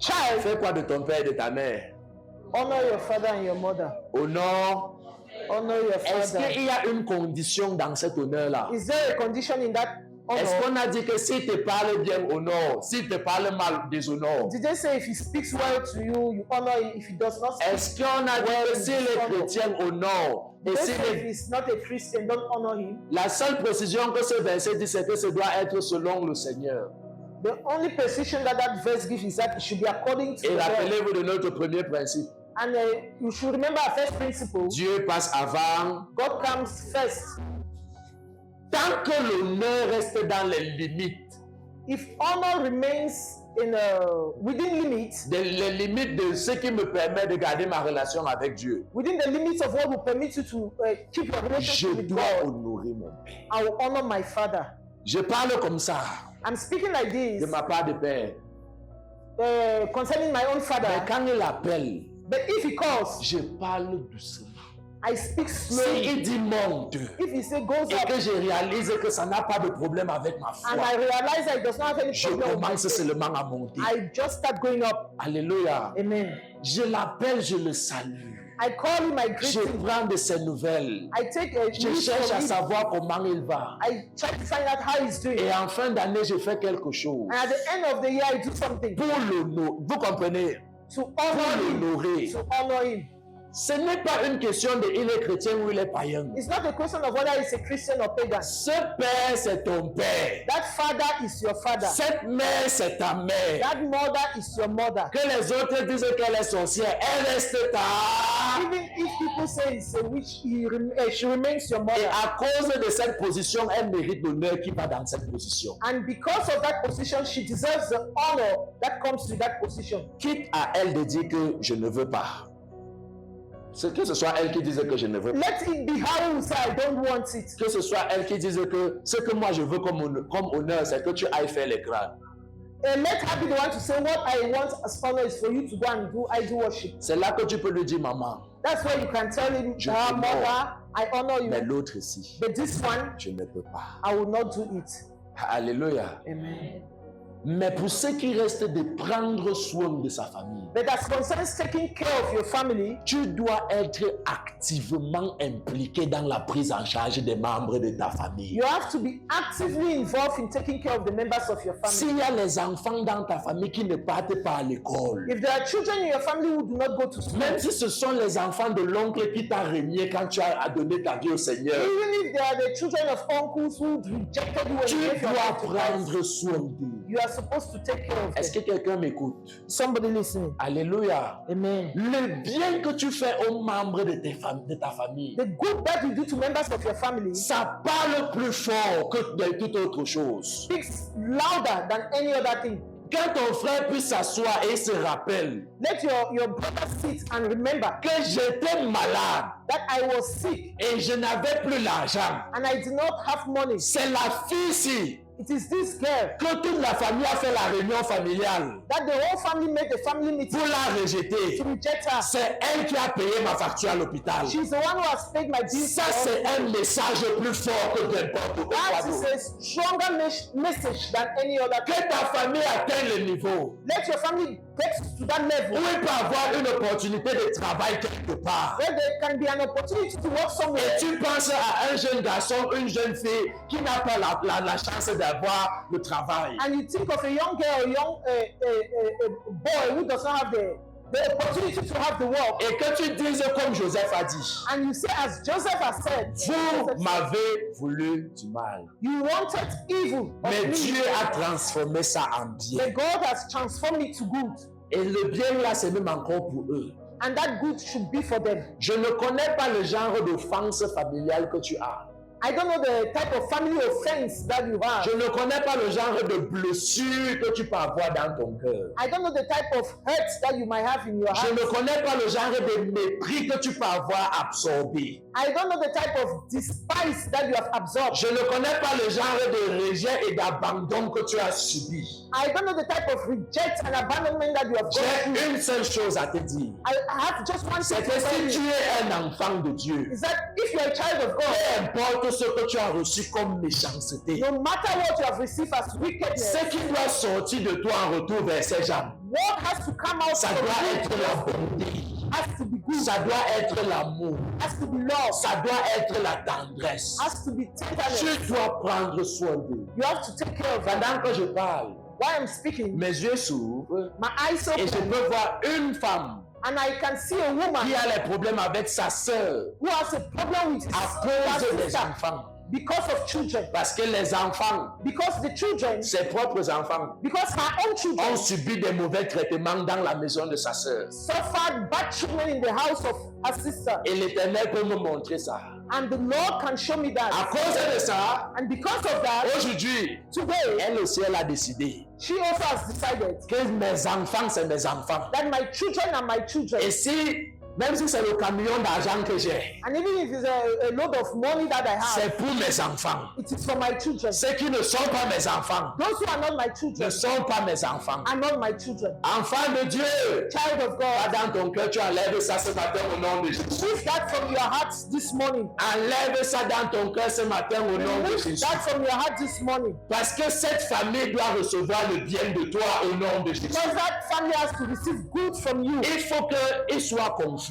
child, fais quoi de ton père et de ta mère? honor your father and your mother. Honor. Honor your Est-ce father. qu'il y a une condition dans cet honneur-là? Is there a condition in that Est-ce honor. qu'on a dit que s'il te parle bien, honore, s'il te parle mal, déshonore? Did they say if he speaks well to you, you honor him? If he does not speak Est-ce qu'on a dit well, que you si les dishonor? chrétiens honorent, et They si say if les... he's not a Christian, don't honor him. La seule précision que ce verset dit, c'est que ça doit être selon le Seigneur. The only precision that that verse gives is that it should be according to Et the Lord. rappelez-vous de notre premier principe. And you should remember our first principle. Dieu passe avant. God comes first. Tant que l'honneur reste dans les limites, If honor remains within limits, les limites de ce qui me permet de garder ma relation avec Dieu, within the limits of what will permit you to keep your je relationship with dois God, honorer mon Père. I will honor my father. Je parle comme ça, I'm speaking like this de ma part de Père. concerning my own Mais father. quand il appelle, But if he calls, je parle doucement. I speak slowly. S'il dit monte, If he say goes et up, que je réalise que ça n'a pas de problème avec ma and I foi, realize that it does not have any je problem with my commence faith, seulement à monter. I just start going up. Alléluia. Amen. Je l'appelle, je le salue. I call him, I greet Je him. prends de ses nouvelles. I take a Je news cherche à from him. savoir comment il va. I try to find out how he's doing. Et en fin d'année, je fais quelque chose. And at the end of the year, I do something Pour l'honorer. Vous comprenez? to Pour honor him. l'honorer. To honor him. Ce n'est pas une question de il est chrétien ou il est païen. It's not a question of whether he's a Christian or pagan. Ce père, c'est ton père. That father is your father. Cette mère, c'est ta mère. That mother is your mother. Que les autres disent qu'elle est sorcière, elle reste ta. Even if people say it's a witch, she remains your Et mother. à cause de cette position, elle mérite l'honneur qui va dans cette position. And because of that position, she deserves the honor that comes with that position. Quitte à elle de dire que je ne veux pas. Que ce soit elle qui dise que je ne veux pas. Let it be her who say, I don't want it. Que ce soit elle qui dise que ce que moi je veux comme honneur, c'est que tu ailles faire les crânes. And let her be the one to say, what I want as honor is for you to go and do idol worship. C'est là que tu peux lui dire, maman, That's why you can tell him, Je ah, t'honore. mother, I honor mais you. l'autre ici, But this one, je ne peux pas. I will not do it. Alléluia. Amen. Mais pour ce qui reste de prendre soin de sa famille, But as concerns taking care of your family, tu dois être activement impliqué dans la prise en charge des membres de ta famille. you have to be actively involved in taking care of the members of your family. S'il y a les enfants dans ta famille qui ne partent pas à l'école, If there are children in your family who do not go to school, même si ce sont les enfants de l'oncle qui t'a régné quand tu as donné ta vie au Seigneur, even if they are the children of uncles who rejected you when tu you gave your dois life to Christ, prendre soin d'eux. you are supposed to take care of Est-ce them. que quelqu'un m'écoute? Somebody listening. Alléluia. Amen. Le bien que tu fais aux membres de ta famille, The good that you do to members of your family ça parle plus fort que de toute autre chose. speaks louder than any other thing. Quand ton frère puisse s'asseoir et se rappelle Let your brother sit and remember que j'étais malade that I was sick et je n'avais plus l'argent, and I did not have money. c'est la fille-ci It is this girl que toute la famille a fait la réunion familiale that the whole family made a family meeting pour la rejeter. to reject her. C'est elle qui a payé ma facture à l'hôpital. She's the one who has paid my bills. Ça, c'est un message plus fort que n'importe quoi That is d'autre. a stronger message than any other. Que ta famille atteigne le niveau Let your family get to that où level il peut avoir une opportunité de travail quelque part. where there can be an opportunity to work somewhere. Et tu penses à un jeune garçon, une jeune fille qui n'a pas la chance d'avoir le travail. And you think of a young girl, a young boy who does not have the opportunity to have the work. Et que tu dises comme Joseph a dit, And you say, as Joseph has said, vous m'avez voulu du mal. you wanted evil of Mais me, Dieu a transformé ça en bien. but God has transformed it to good. Et le bien là, c'est même encore pour eux. And that good should be for them. Je ne connais pas le genre d'offense familiale que tu as. I don't know the type of family offense that you have. Je ne connais pas le genre de blessure que tu peux avoir dans ton cœur. I don't know the type of hurt that you might have in your Je heart. ne connais pas le genre de mépris que tu peux avoir absorbé. I don't know the type of despise that you have absorbed. Je ne connais pas le genre de rejet et d'abandon que tu as subi. I don't know the type of reject and abandonment that you have gone J'ai through. une seule chose à te dire. I have just one C'est thing que to tell si tu you. es un enfant de Dieu, Is that if you're a child of peu God, importe ce que tu as reçu comme méchanceté, no matter what you have received as wickedness, ce qui doit sortir de toi en retour vers ces gens, what has to come out ça from doit you être la bonté. has to be good, Ça doit être l'amour. has to be love, Ça doit être la tendresse. has to be tenderness. Tu dois prendre soin d'eux. You have to take care of them. Pendant que je parle, While I'm speaking, mes yeux s'ouvrent my eyes et je open peux voir une femme and I can see a woman qui a les problèmes avec sa sœur who has a problem with à her cause des sister enfants. because of children. Parce que les enfants, Because the children, ses propres enfants, because her own ont children subi des mauvais traitements dans la maison de sa sœur. suffered bad treatment in the house of her sister. Et l'Éternel peut me montrer ça. And the Lord can show me À that. cause de ça, And because of that, aujourd'hui, today, elle aussi, elle a décidé she also has decided que mes enfants, c'est mes enfants. that my children are my children. Et si, même si c'est le camion d'argent que j'ai, And even if it's a load of money that I have, c'est pour mes enfants. it is for my children. Ceux qui ne sont pas mes enfants Those who are not my ne children sont pas mes enfants. are not my children. Enfant de Dieu, Child of pas God, dans ton cœur, tu enlèves ça ce matin au nom de Jésus. remove that from your heart this morning. Enlève ça dans ton cœur ce matin au nom de Remove Jésus. that from your heart this morning. Parce que cette famille doit recevoir le bien de toi au nom de Jésus. Because that family has to receive good from you. Il faut qu'ils soient confus.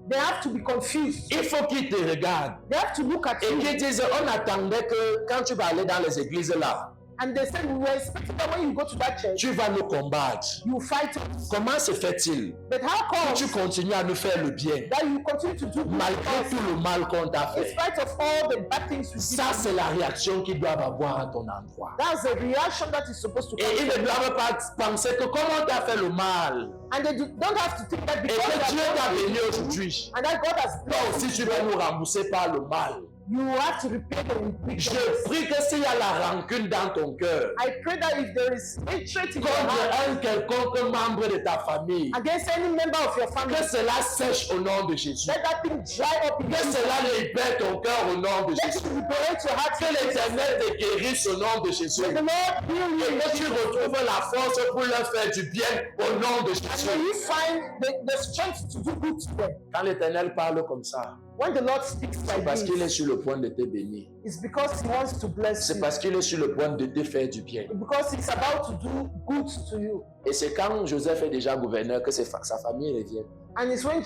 They have to be confused. Il faut qu'ils te regardent They have to look at et you. qu'ils disent, on attendait que quand tu vas aller dans les églises là, And they said, we were expecting that when you go to that church, tu vas nous combattre. you fight us. Comment se fait-il But how que tu come continues à nous faire le bien that you continue to do good malgré to tout le mal qu'on t'a us in fait? spite of all the bad things we did? Ça, c'est la réaction qu'ils doivent avoir à ton endroit. That's a reaction that is supposed to Et come. ils ne doivent pas penser que comment tu as fait le mal And they don't have to think that et because que Dieu they t'a are béni aujourd'hui. and that God has Toi blessed aussi, tu vas nous rembourser par le mal. you have to repay them with Je wickedness. prie que s'il y a la rancune dans ton cœur I pray that if there is hatred in your heart contre un quelconque membre de ta famille, against any member of your family, que cela sèche au nom de Jésus. let that thing dry up in Que you. cela libère ton cœur au nom de Let Jésus. it liberate your heart. Que l'Éternel te guérisse au nom de Jésus. Let the Lord heal you. Et que tu retrouves la force pour leur faire du bien au nom de And may Jésus. you find the strength to do good to them. Quand l'Éternel parle comme ça, When the Lord speaks c'est like parce qu'il est this, sur le point de te bénir. it's because He wants to bless C'est you. parce qu'il est sur le point de te faire du bien. Because He's about to do good to you. Et c'est quand Joseph est déjà gouverneur que sa famille revient. And it's when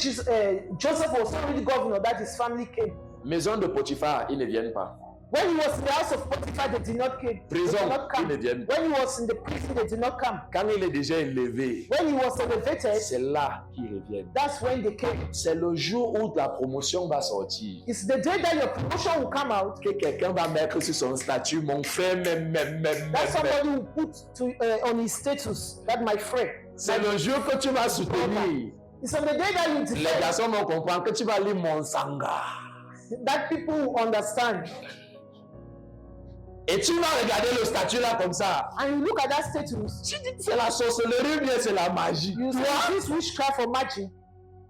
Joseph was already governor that his family came. Maison de Potiphar, ils ne viennent pas. When he was in the house of Potiphar, they did not come. They Prison, did not ils ne come. viennent pas. When he was in the prison, they did not come. Quand il est déjà élevé, When he was elevated, c'est là qu'ils reviennent. that's when they came. C'est le jour où ta promotion va sortir It's the day that your promotion will come out. que quelqu'un va mettre sur son statut mon frère, That somebody will put on his status that my friend. C'est le jour que tu vas soutenir. It's on the day that you Les decide garçons vont comprendre que tu vas lire mon sanga. that people will understand. Et tu vas regarder le statut là comme ça. And you look at that status, Tu dis c'est la sorcellerie ou bien c'est la magie. you say, Toi, this witchcraft or magic.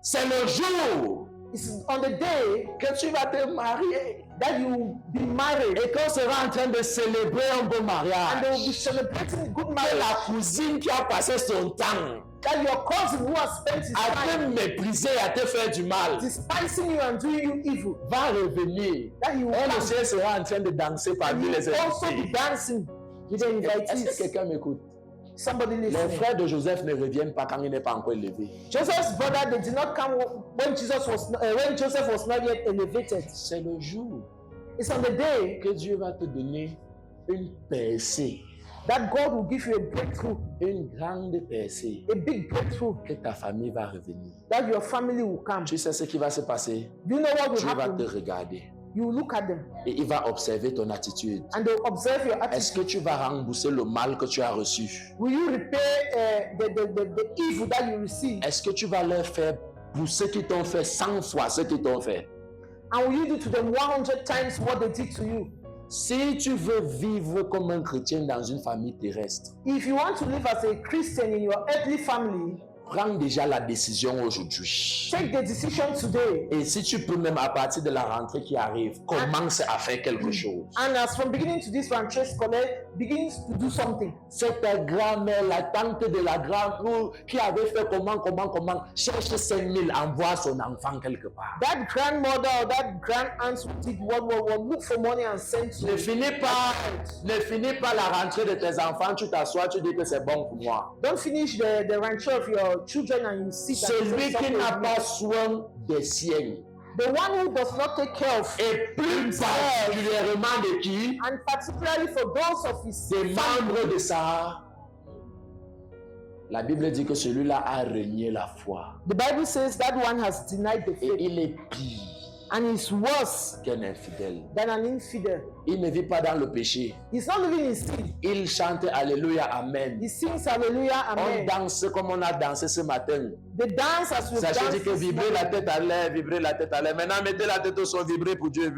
c'est le jour It's on the day que tu vas te marier. that you will be married. Et qu'on sera en train de célébrer un beau And mariage. they will be celebrating good Que marriage. la cousine qui a passé son temps That your cousin who has spent his à te time mépriser, à te faire du mal, despising you and doing you evil, va revenir. that he will Elle come. aussi elle sera en train de danser And parmi he les will also be invités. dancing with the Est-ce que invitees. quelqu'un m'écoute? Somebody Les listening. frères de Joseph ne reviennent pas quand il n'est pas encore élevé. Joseph's brother, they did not come when Joseph was not yet elevated. C'est le jour It's on the day que Dieu va te donner une percée, that God will give you a breakthrough, une grande percée, a big breakthrough, que ta famille va revenir. that your family will come. Tu sais ce qui va se passer? Do you know what will Dieu va te happen? regarder You will look at them et il va observer ton attitude. and they will observe your Est-ce attitude. que tu vas rembourser le mal que tu as reçu? Will you repay the evil that you receive? Est-ce que tu vas leur faire pour ceux qui t'ont fait 100 fois ce qu'ils t'ont fait? And will you do to them 100 times what they did to you? Si tu veux vivre comme un chrétien dans une famille terrestre, If you want to live as a Christian in your earthly family, prends déjà la décision aujourd'hui. take the decision today. Et si tu peux même à partir de la rentrée qui arrive, commence à faire quelque chose. And as from beginning to this rentrée scolaire, begins to do something. C'est ta grand-mère, la tante de la grand-mère qui avait fait comment, cherche 5 000, envoie son enfant quelque part. That grandmother or that grand-aunt who did what, look for money and send to Ne finis pas la rentrée de tes enfants, tu t'assois, tu dis que c'est bon pour moi. Don't finish the rentrée of your your children and you see that Celui it's qui n'a something. pas soin des siens. The one who does not take care of Et plus particulièrement de qui? and particularly for those of his Des family. membres de sa. La Bible dit que celui-là a renié la foi. The Bible says that one has denied the Et faith il est pire and is worse qu'un infidèle. than an infidel. Il ne vit pas dans le péché. He's not living in sin. Il chante Alléluia, Amen. He sings hallelujah, On amen. danse comme on a dansé ce matin. The dance as we Ça veut dire dance que this vibrer la morning. tête à l'air, vibrer la tête à l'air. Maintenant, mettez la tête au son, vibrer pour Dieu.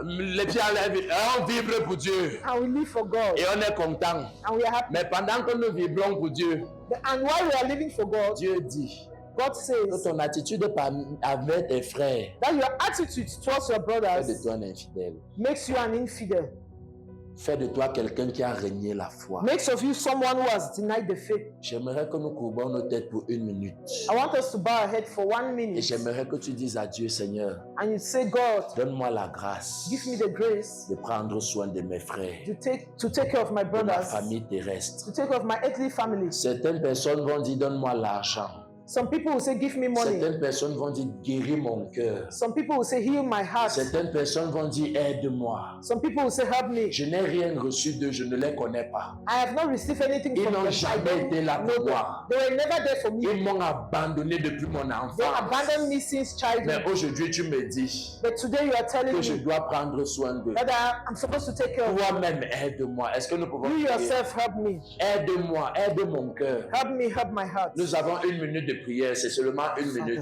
Les pieds à l'air, on vibre pour Dieu. And we live for God Et on est content. and we are happy. Mais pendant que nous vibrons pour Dieu, And while we are living for God, Dieu dit God que says ton attitude avec tes frères that your attitude towards your fait de brothers toi un infidèle. makes you an infidel, Fait de toi quelqu'un qui a renié la foi. makes of you someone who has denied the faith. J'aimerais que nous courbons nos têtes pour 1 minute. I want us to bow our head for 1 Et minute j'aimerais que tu dises à Dieu, Seigneur, and you say, God, donne-moi la grâce give me the grace de prendre soin de mes frères, to take care of my de ma brothers, famille terrestre. to take care of my earthly family. Certaines personnes vont dire, donne-moi l'argent. Some people will say, give me money. Certaines personnes vont dire, guéris mon cœur. Some people will say, heal my heart. Certaines personnes vont dire, aide-moi. Some people will say, help me. Je n'ai rien reçu d'eux, je ne les connais pas. I have not received anything Ils from n'ont them. I jamais don't été là know pour them. moi. They were never there for me. Ils m'ont abandonné depuis mon They enfance. abandoned me since childhood. Mais aujourd'hui, tu me dis But today you are telling que je me dois prendre soin d'eux. that I'm supposed to take care of Toi-même, aide-moi. Est-ce que nous pouvons you. prier? Yourself, help me. Aide-moi, aide mon cœur. Help me, help my heart. Nous avons 1 minute de prière, c'est seulement 1 minute.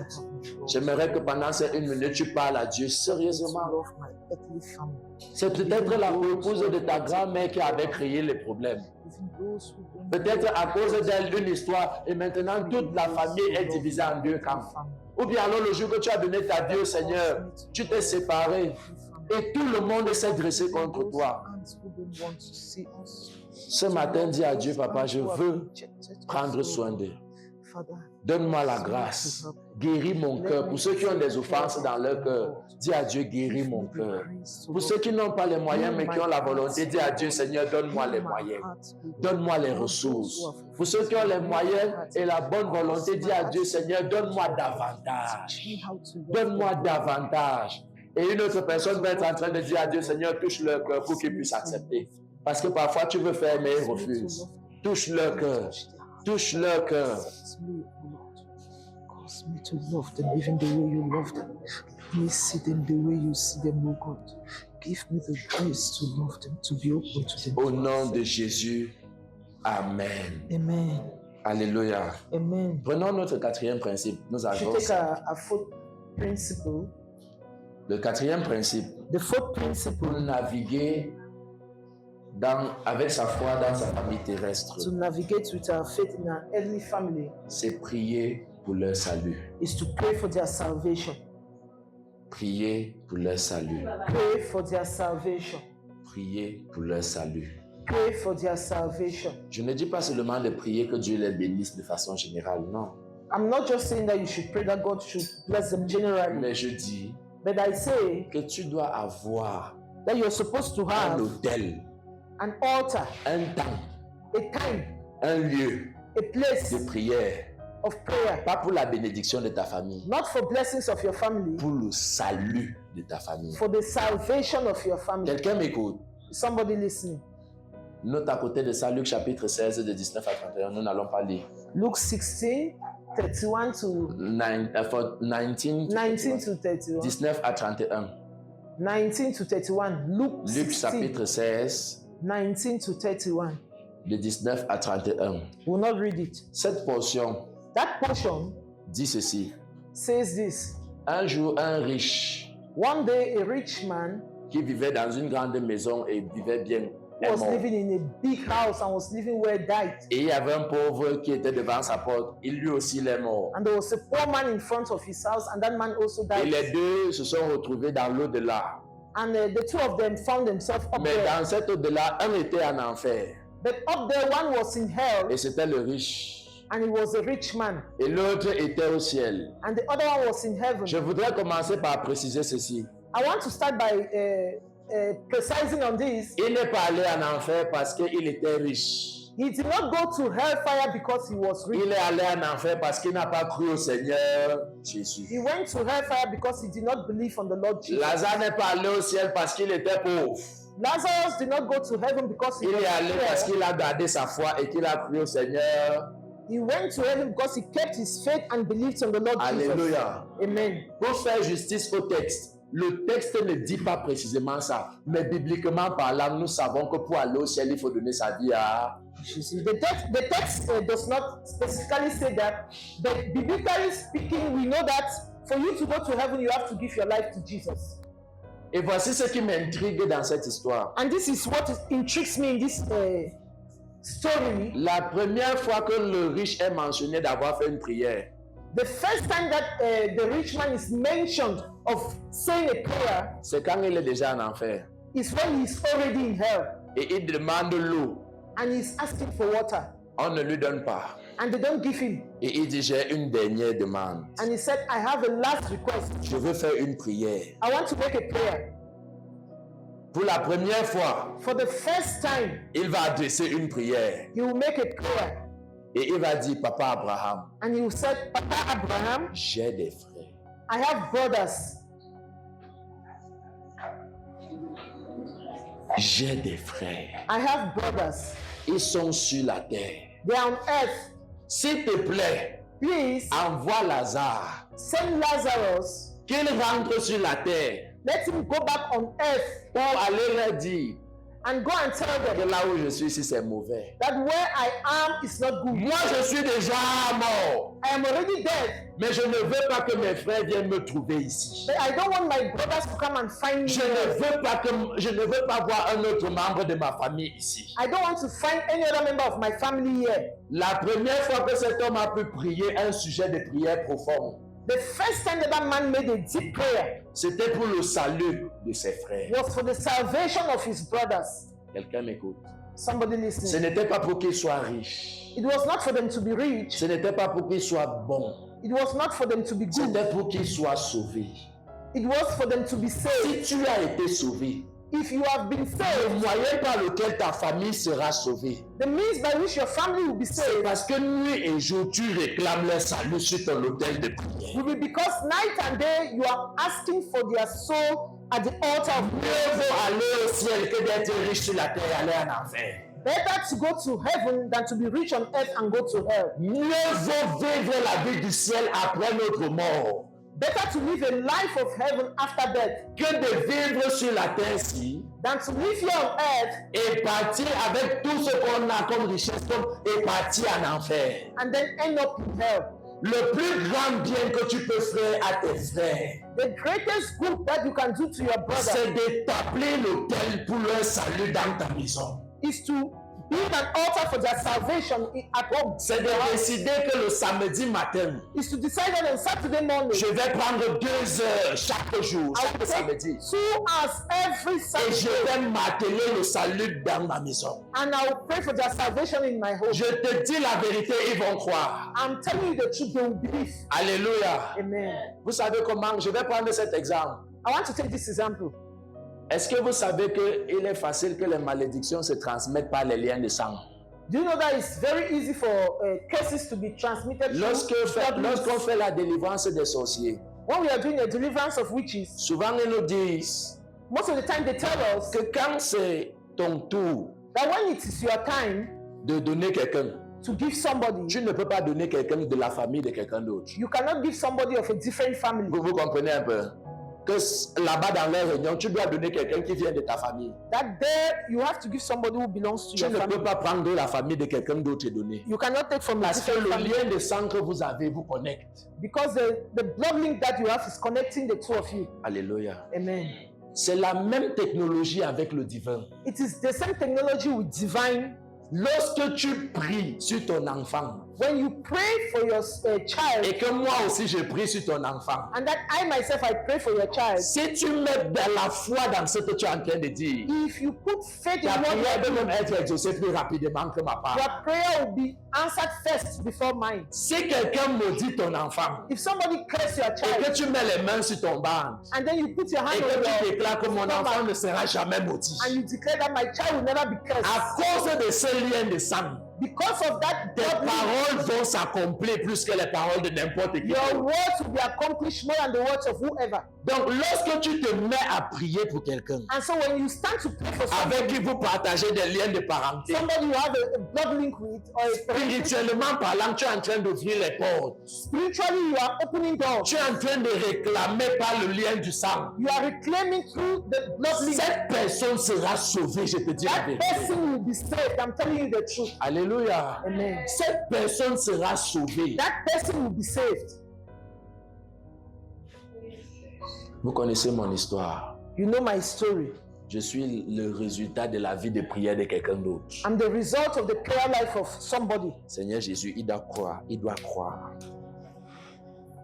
J'aimerais que pendant ces 1 minute, tu parles à Dieu sérieusement. Love my earthly family. C'est peut-être la épouse de ta grand-mère qui avait créé les problèmes. Even those who don't Peut-être à cause d'elle une histoire et maintenant toute la famille est divisée en 2 camps. Ou bien alors le jour que tu as donné ta vie au Seigneur, tu t'es séparé et tout le monde s'est dressé contre toi. Ce matin, dis à Dieu, Papa, je veux prendre soin d'eux. Donne-moi la grâce. Guéris mon cœur. Pour ceux qui ont des offenses dans leur cœur, dis à Dieu, guéris mon cœur. Pour ceux qui n'ont pas les moyens mais qui ont la volonté, dis à Dieu, Seigneur, donne-moi les moyens. Donne-moi les ressources. Pour ceux qui ont les moyens et la bonne volonté, dis à Dieu, Seigneur, donne-moi davantage. Donne-moi davantage. Et une autre personne va être en train de dire à Dieu, Seigneur, touche leur cœur pour qu'ils puissent accepter. Parce que parfois tu veux faire mais ils refusent. Touche leur cœur. Touche leur cœur. Cause me to love them even the way you love them. Please see them the way you see them, oh God. Give me the grace to love them, to be open to them. Au nom de Jésus, Amen. Amen. Alléluia. Amen. Prenons notre 4e principe. Nous We should avons take a fourth principle. le 4e principe. The fourth principle Pour naviguer avec sa foi dans sa famille terrestre, to navigate with our faith in our earthly family c'est prier pour leur salut. is to pray for their salvation. Prier pour leur salut. Pray for their salvation. Prier pour leur salut. Pray for their salvation. Je ne dis pas seulement de prier que Dieu les bénisse de façon générale, non. I'm not just saying that you should pray that God should bless them generally, Mais je dis but I say que tu dois avoir that you're supposed to un have hôtel, an altar, un temps, a time, un lieu a place de prière. of prayer, Pas pour la bénédiction de ta famille, not for blessings of your family, pour le salut de ta famille. for the salvation of your family. Quelqu'un m'écoute. Somebody listening. Note à côté de ça, Luc chapitre 16, de 19 à 31. Nous n'allons pas lire. Luke 16, 31 to 19 to 31. 19 à 31. 19 to 31. Luke Luc 16, chapitre 16, 19 to 31. de 19 à 31. We'll not read it. Cette portion That portion dit ceci. says this. Un jour, un riche One day, a rich man qui vivait dans une grande maison et vivait bien est was mort. living in a big house and was living where he died. Et il y avait un pauvre qui était devant sa porte. Il lui aussi il est mort. And there was a poor man in front of his house, and that man also Et died. les deux se sont retrouvés dans l'au-delà. And the two of them found themselves up Mais there. dans cet au-delà, un était en enfer. But up there, one was in hell, Et c'était le riche. and he was a rich man. Et l'autre était au ciel. And the other one was in heaven. Je voudrais commencer par préciser ceci. I want to start by precising on this. Il n'est pas allé en enfer parce qu'il était riche. He did not go to hellfire because he was rich. Il est allé en enfer parce qu'il n'a pas cru au Seigneur Jésus. He went to hellfire because he did not believe on the Lord Jesus. Lazare n'est pas allé au ciel parce qu'il était pauvre. Lazarus did not go to heaven because he Il was est allé parce poor. qu'il a gardé sa foi et qu'il a cru au Seigneur. He went to heaven because he kept his faith and believed on the Lord Alléluia. Jesus. Amen. Pour faire justice au texte, le texte ne dit pas précisément ça, mais bibliquement parlant, nous savons que pour aller au ciel, il faut donner sa vie à Jésus. The text does not specifically say that, but biblically speaking, we know that for you to go to heaven, you have to give your life to Jesus. Et voici ce qui m'intrigue dans cette histoire. And this is what intrigues me in this story. La première fois que le riche est mentionné d'avoir fait une prière, The first time that the rich man is mentioned of saying a prayer c'est quand il est déjà en enfer. is when he's already in hell Et il demande l'eau. and he's asking for water On ne lui donne pas. and they don't give him. Et il dit, j'ai une dernière demande. And he said, I have a last request. Je veux faire une prière. I want to make a prayer. Pour la première fois, For the first time, il va adresser une prière. he will make a prayer. Et il va dire, Papa Abraham, And he will say, Papa Abraham, j'ai des frères. I have brothers. J'ai des frères. I have brothers. Ils sont sur la terre. They are on earth. S'il te plaît, Please envoie Lazare. send Lazarus. Qu'il rentre sur la terre Let him go back on earth pour aller leur dire and go and tell que them là où je suis ici, c'est mauvais. that where I am is not good. Moi, je suis déjà mort. I am already dead, Mais je ne veux pas que mes frères viennent me trouver ici. but I don't want my brothers to come and find me. Je ne veux pas voir un autre membre de ma famille ici. I don't want to find any other member of my family here. La première fois que cet homme a pu prier un sujet de prière profond, The first time that man made a deep prayer c'était pour le salut de ses frères. was for the salvation of his brothers. Quelqu'un m'écoute. Somebody Ce listening. n'était pas pour qu'il soit riche. It was not for them to be rich. Ce n'était pas pour qu'il soit bon. It was not for them to be good. C'était pour qu'il soit sauvé. It was for them to be saved. Si tu as été sauvé, If you have been le saved, moyen par lequel ta famille sera sauvée, the means by which your family will be c'est saved parce que nuit et jour, tu réclames leur salut sur ton autel de prière. will be because night and day you are asking for their soul at the altar of Mieux prayer. vaut aller au ciel que d'être riche sur la terre et aller en enfer. Better to go to heaven than to be rich on earth and go to hell. Mieux vaut vivre la vie du ciel après notre mort Better to live a life of heaven after death que de vivre sur la terre-ci than to live here on earth et partir avec tout ce qu'on a comme richesse et partir en enfer. and then end up in hell. Le plus grand bien que tu peux faire à tes frères, The greatest good that you can do to your brother c'est d'établir l'autel pour leur salut dans ta maison. is to build an altar for their salvation at home. C'est de décider que le samedi matin, Is to decide that on Saturday morning je vais prendre 2 heures chaque jour, I chaque will samedi, take 2 hours every et je Saturday vais marteler le salut dans ma maison. and I will pray for their salvation in my home. Je te dis la vérité, ils vont croire. I'm telling you the truth, they will believe. Alléluia. Amen. Vous savez comment? Je vais prendre cet exemple. I want to take this example. Est-ce que vous savez qu'il est facile que les malédictions se transmettent par les liens de sang? Do you know that it's very easy for cases to be transmitted through blood Lorsqu'on leads? fait la délivrance des sorciers, When we are doing a deliverance of witches, souvent ils nous disent most of the time they tell us que quand c'est ton tour that when it is your time de donner quelqu'un, to give somebody, tu ne peux pas donner quelqu'un de la famille de quelqu'un d'autre. you cannot give somebody of a different family. Vous comprenez un peu? Que là-bas dans leur réunion, tu dois donner quelqu'un qui vient de ta famille. That there you have to give somebody who belongs to Tu your ne family. peux pas prendre la famille de quelqu'un d'autre et donner. You cannot take from a Parce que different le family lien de sang que vous avez vous connecte. because the blood link that you have is connecting the two of you. Alléluia. Amen. C'est la même technologie avec le divin. It is the same technology with divine. Lorsque tu pries sur ton enfant, When you pray for your child, et que moi aussi je prie sur ton enfant, and that I myself I pray for your child, si tu mets de la foi dans ce que tu es en train de dire, if you put faith in ta what prière you peut do, même être exaucée plus rapidement que ma part. your prayer will be answered first before mine. Si quelqu'un maudit ton enfant, If somebody curses your et que child, tu mets les mains sur ton ventre, and then you put your hand et on que tu your déclares que mon enfant stomach, ne sera jamais maudit, and you declare that my child will never be cursed, à cause de ce lien de sang, Because of that, tes paroles vont s'accomplir plus que les paroles de n'importe qui. your words will be accomplished more than the words of whoever. Donc, lorsque tu te mets à prier pour quelqu'un, And so when you stand to pray for somebody, avec qui vous partagez des liens de parenté, somebody you have a blood link with, or a spirituellement parlant, tu es en train d'ouvrir les portes. spiritually you are opening doors. Tu es en train de réclamer par le lien du sang. You are reclaiming through the blood link. Cette personne sera sauvée, je te dis la That vérité. person will be saved. I'm telling you the truth. Alléluia. Amen. Cette personne sera sauvée. That person will be saved. Vous connaissez mon histoire. You know my story. Je suis le résultat de la vie de prière de quelqu'un d'autre. I'm the result of the prayer life of somebody. Seigneur Jésus, il doit croire, il doit croire.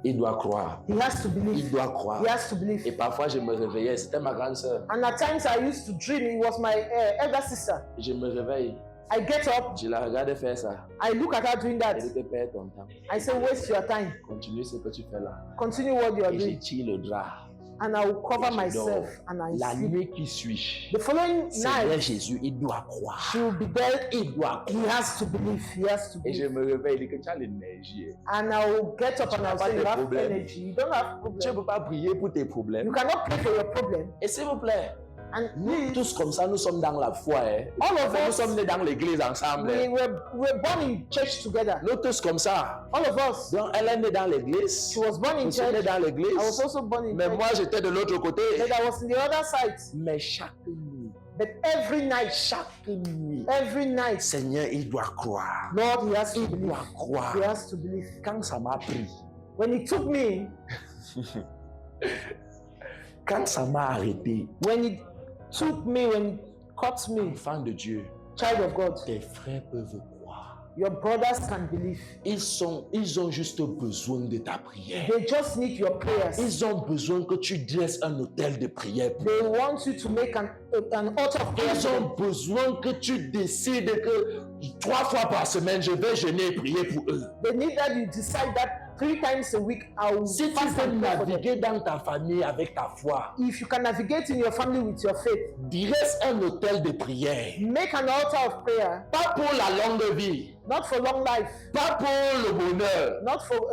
Il doit croire, He has to il believe. doit croire. He has to believe. Et parfois, je me réveillais, c'était ma grande sœur. And at times I used to dream it was my elder sister. Je me réveille, I get up, je la regarde faire ça. I look at her doing that. Elle te perd ton temps. I say, waste your time. Continue ce que tu fais là. Continue what you are Et je doing. tire le drap. And I will cover Je myself dors. and I La sleep. nuit qui suit, The following Seigneur night, Jésus, il doit croire. she will be there. Il doit He croire. has to believe. He has to Et je believe. me réveille, il dit que tu as l'énergie. And I will get up and I'll pas say, de you have problème. energy. You don't have Tu ne problem. peux pas prier pour tes You problèmes. cannot pray for your problem. Et s'il vous plaît, And nous please, tous comme ça, nous sommes dans la foi. Hein. all of Nous us, sommes nés dans l'église ensemble. we Hein. were born in church together. Nous tous comme ça. All of us. Donc elle est née dans l'église. She was born Je in suis né church. dans I was l'église. also born in Mais church. moi, j'étais de l'autre côté. But I was in the other side. Mais chaque nuit, But every night, every night, Seigneur, il doit croire. Lord, he has to Il believe. doit croire. He has to believe. Quand ça m'a pris, When he took me, quand ça m'a arrêté, when he took me, when he caught me, enfant de Dieu, child of God, tes frères peuvent croire. your brothers can believe. Ils ont juste besoin de ta prière. They just need your prayers. Ils ont besoin que tu dresses un hôtel de prière pour eux. They want you to make an altar of prayer. Ils ont besoin que tu décides que 3 fois par semaine, je vais jeûner et prier pour eux. They need that you decide that 3 times a week I will Si tu fast peux and pray for them. naviguer dans ta famille avec ta foi, If you can navigate in your family with your faith, dresse un hôtel de prière. make an altar of prayer, Pas pour la longue vie, not for long life, pas pour le bonheur, not for pour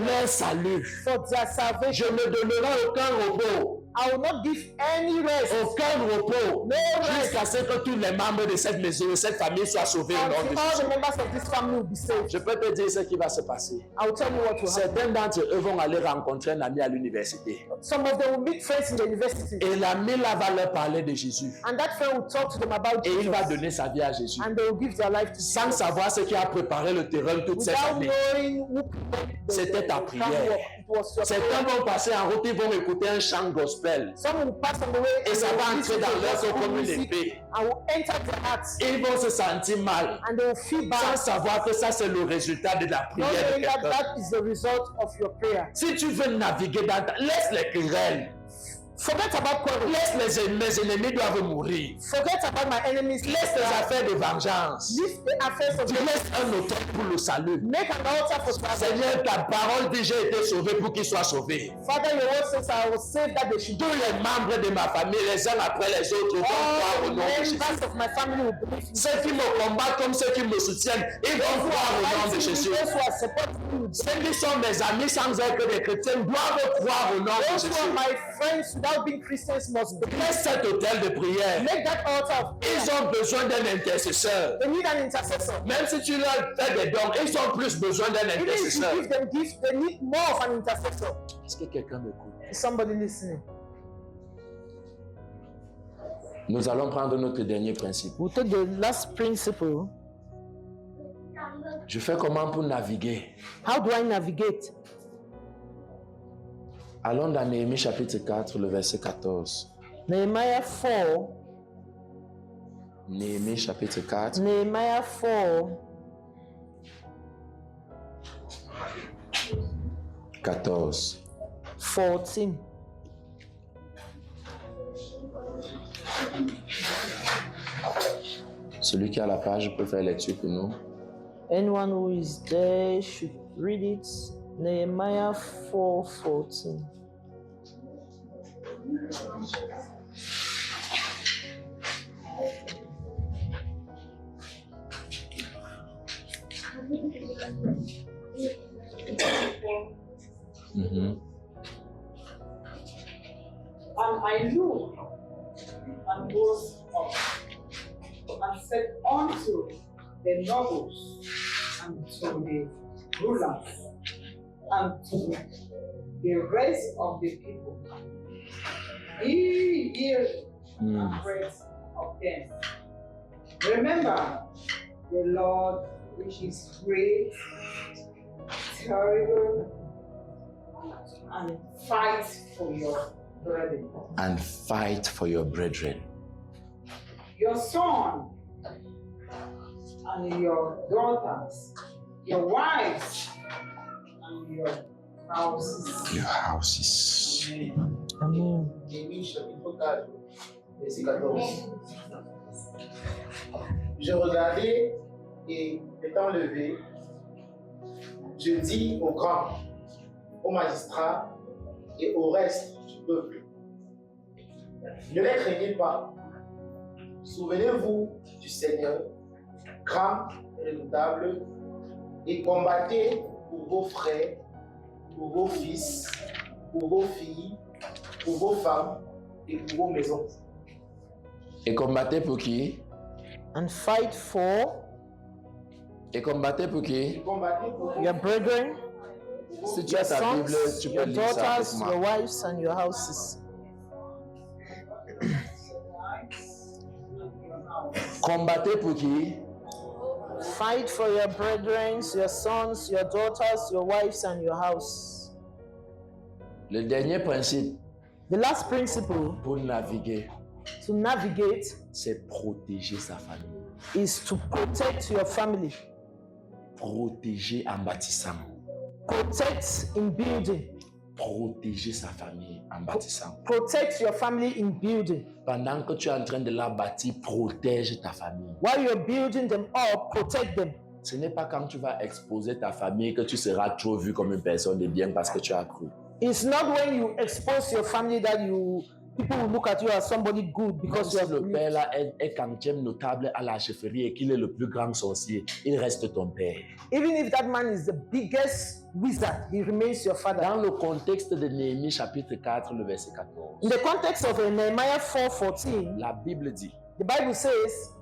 leur salut. for their Je salvation. ne donnerai aucun repos, I will not give any rest aucun repos, No rest. jusqu'à ce que tous les membres de cette maison, de cette famille soient sauvés au nom de until all Jésus. the members of this family will be saved. Je peux te dire ce qui va se passer. I will tell you what will happen. Certains d'entre eux vont aller rencontrer un ami à l'université. Some of them will meet friends in the university, Et l'ami là va leur parler de Jésus. and that friend will talk to them about Et il va Jesus, donner sa vie à Jésus. and they will give their life to Sans Jesus savoir ce qui a préparé le terrain toute cette without année. knowing who prepared C'était ta the prière. groundwork. It was your Certains prayer. vont passer en route, ils vont écouter un chant gospel. Some will pass on the way Et ça and they va will entrer listen dans to leur gospel cœur comme une music épée. and will enter their hearts, Ils vont se sentir mal. and they will feel Sans bad, savoir que ça c'est le résultat de la not prière de knowing that quelqu'un. that is the result of your prayer. Si tu veux naviguer dans ta... Laisse les querelles. Forget about quarrels. Laisse mes ennemis doivent mourir. Forget about my enemies. Laisse les affaires de vengeance. Leave the affairs of Tu the laisses un autel pour le salut. Make an altar for salvation. Seigneur, ta parole dit j'ai été sauvé pour qu'il soit sauvé. Father, your word says I will save that they should Tous do. les membres de ma famille, les uns après les autres, vont croire All au the nom de Jésus. members of my family will believe in Ceux qui me combattent comme ceux qui me soutiennent, ils vont croire au nom de Jésus. Those who are supporting me, Ceux qui sont mes amis sans être des chrétiens doivent croire au nom de those who are Jésus. my friends without being Christians must believe. Laisse cet hôtel de prière. Make that altar of prayer. Ils ont besoin d'un intercesseur. They need an intercessor. Même si tu leur fais des dons, ils ont plus besoin d'un Even if intercesseur. you give them gifts, they need more of an intercessor. Est-ce que quelqu'un m'écoute? Is somebody listening? Nous allons prendre notre dernier principe. We'll take the last principle. Je fais comment pour naviguer? How do I navigate? Allons dans Néhémie chapitre 4, le verset 14. Nehemiah 4. Néhémie chapitre 4, Nehemiah 4. 14. 14. Celui qui a la page peut faire lecture pour nous. Anyone who is there should read it. Nehemiah 4:14. And I looked and rose up and said unto the nobles and to the rulers and to the rest of the people, ye hear the praise of them. Remember the Lord, which is great, terrible, and fight for your brethren. And fight for your brethren. Your son and your daughters, your wives and your houses. Your houses. Amen. Néhémie chapitre 4, verset 14. Je regardais et étant levé, je dis aux grands, aux magistrats et au reste du peuple, ne les craignez pas. Souvenez-vous du Seigneur, grand et redoutable, et combattez pour vos frères, pour vos fils, pour vos filles, pour vos femmes et pour vos maisons. Et combattez pour qui? And fight for Et combattez pour qui? Et combattez pour vos your brethren, Si tu your as ta Bible, sons, tu peux your lire ça avec daughters, moi. your wives, and your houses. Combattez pour qui? Fight for your brethren, your sons, your daughters, your wives, and your house. Le dernier principe The last principle pour naviguer, to navigate c'est protéger sa famille. is to protect your family. Protéger en bâtissant. Protect in building. Protéger sa famille en bâtissant. Protect your family in building. Pendant que tu es en train de la bâtir, protège ta famille. While you're building them up, protect them. Ce n'est pas quand tu vas exposer ta famille que tu seras trop vu comme une personne de bien parce que tu as cru. It's not when you expose your family that people will look at you as somebody good Même because si you have le believed. père là est quantième notable à la chefferie et qu'il est le plus grand sorcier, il reste ton père. Even if that man is the biggest wizard, he remains your father. Dans le contexte de Néhémie chapitre 4, le verset 14, In the context of Nehemiah 4:14, la Bible dit the Bible says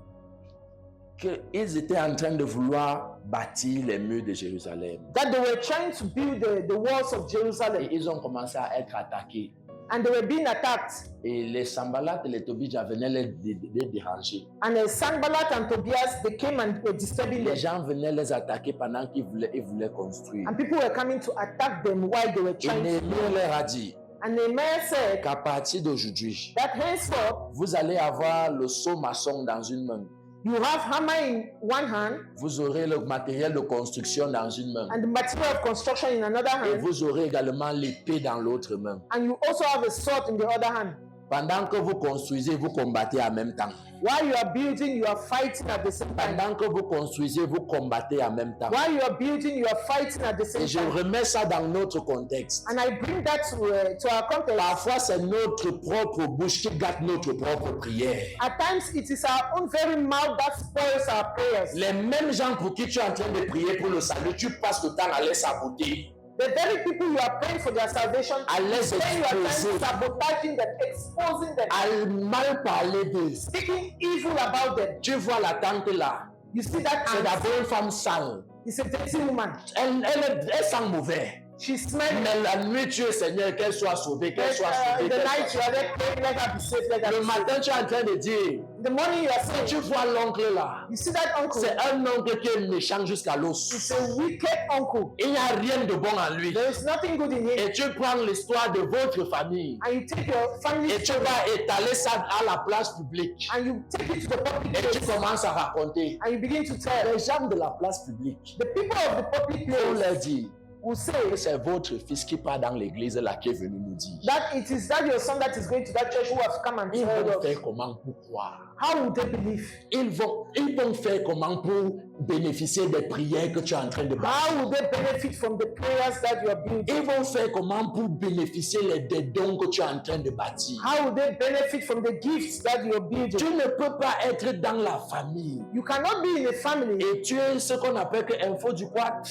qu'ils étaient en train de vouloir bâtir les murs de Jérusalem. that they were trying to build the walls of Et Jerusalem ils ont commencé à être attaqués. and they were being attacked. Et les Sambalat et les Tobija venaient les déranger. And Sanballat and Tobias, they came and were disturbing Les them. gens venaient les attaquer pendant qu'ils voulaient construire. And people were coming to attack them while they were Et trying to Néhémie leur a dit And Nehemiah said qu'à partir d'aujourd'hui, that henceforth vous allez avoir le seau maçon dans une main. you have hammer in one hand Vous aurez le matériel de construction dans une main. and the material of construction in another Et hand, vous aurez également l'épée dans l'autre main. and you also have a sword in the other hand. Pendant que vous construisez, vous combattez en même temps. While you are building, you are fighting at the same time. Pendant que vous construisez, vous combattez en même temps. While you are building, you are fighting at the same Et je time. remets ça dans notre contexte. And I bring that to our context. Parfois, c'est notre propre bouche qui gâte notre propre prière. At times, it is our own very mouth that spoils our prayers. Les mêmes gens pour qui tu es en train de prier pour le salut, tu passes le temps à les saboter. The very people you are praying for their salvation, À les spend your time exposer. sabotaging them, exposing them, À mal parler d'eux. speaking evil about them. Tu vois la tante là, You see that c'est ant? d'abord une femme sale. It's a dirty woman. Elle sent mauvais. She smells. Mais la nuit, tu es Seigneur, qu'elle soit sauvée, qu'elle soit In sauvée. the qu'elle night, soit you are there praying, let her be safe, let her Le be safe. matin, tu es en train de dire, In the morning, you are saying, tu vois l'oncle là. you see that uncle? C'est un oncle qui est méchant jusqu'à It's l'os. a wicked uncle. Il n'y a rien de bon en lui. There is nothing good in him. Et tu prends l'histoire de votre famille And you take your family et tu vas étaler ça à la place publique. and you take it to the public Et tu place commences à raconter. and you begin to tell. Les gens de la place publique, The people of the public on place leur dit will say que c'est votre fils qui part dans l'église là qui est venu nous dire. that it is that your son that is going to that church who has come and Ils told vont us. faire comment pour croire? How would they believe? Ils vont faire comment pour bénéficier des prières que tu es en train de How bâtir? would they benefit from the prayers that you are building? Ils vont faire comment pour bénéficier des dons que tu es en train de bâtir? How would they benefit from the gifts that you are building? Tu ne peux pas être dans la famille You cannot be in a family et tu es ce qu'on appelle que info du quad.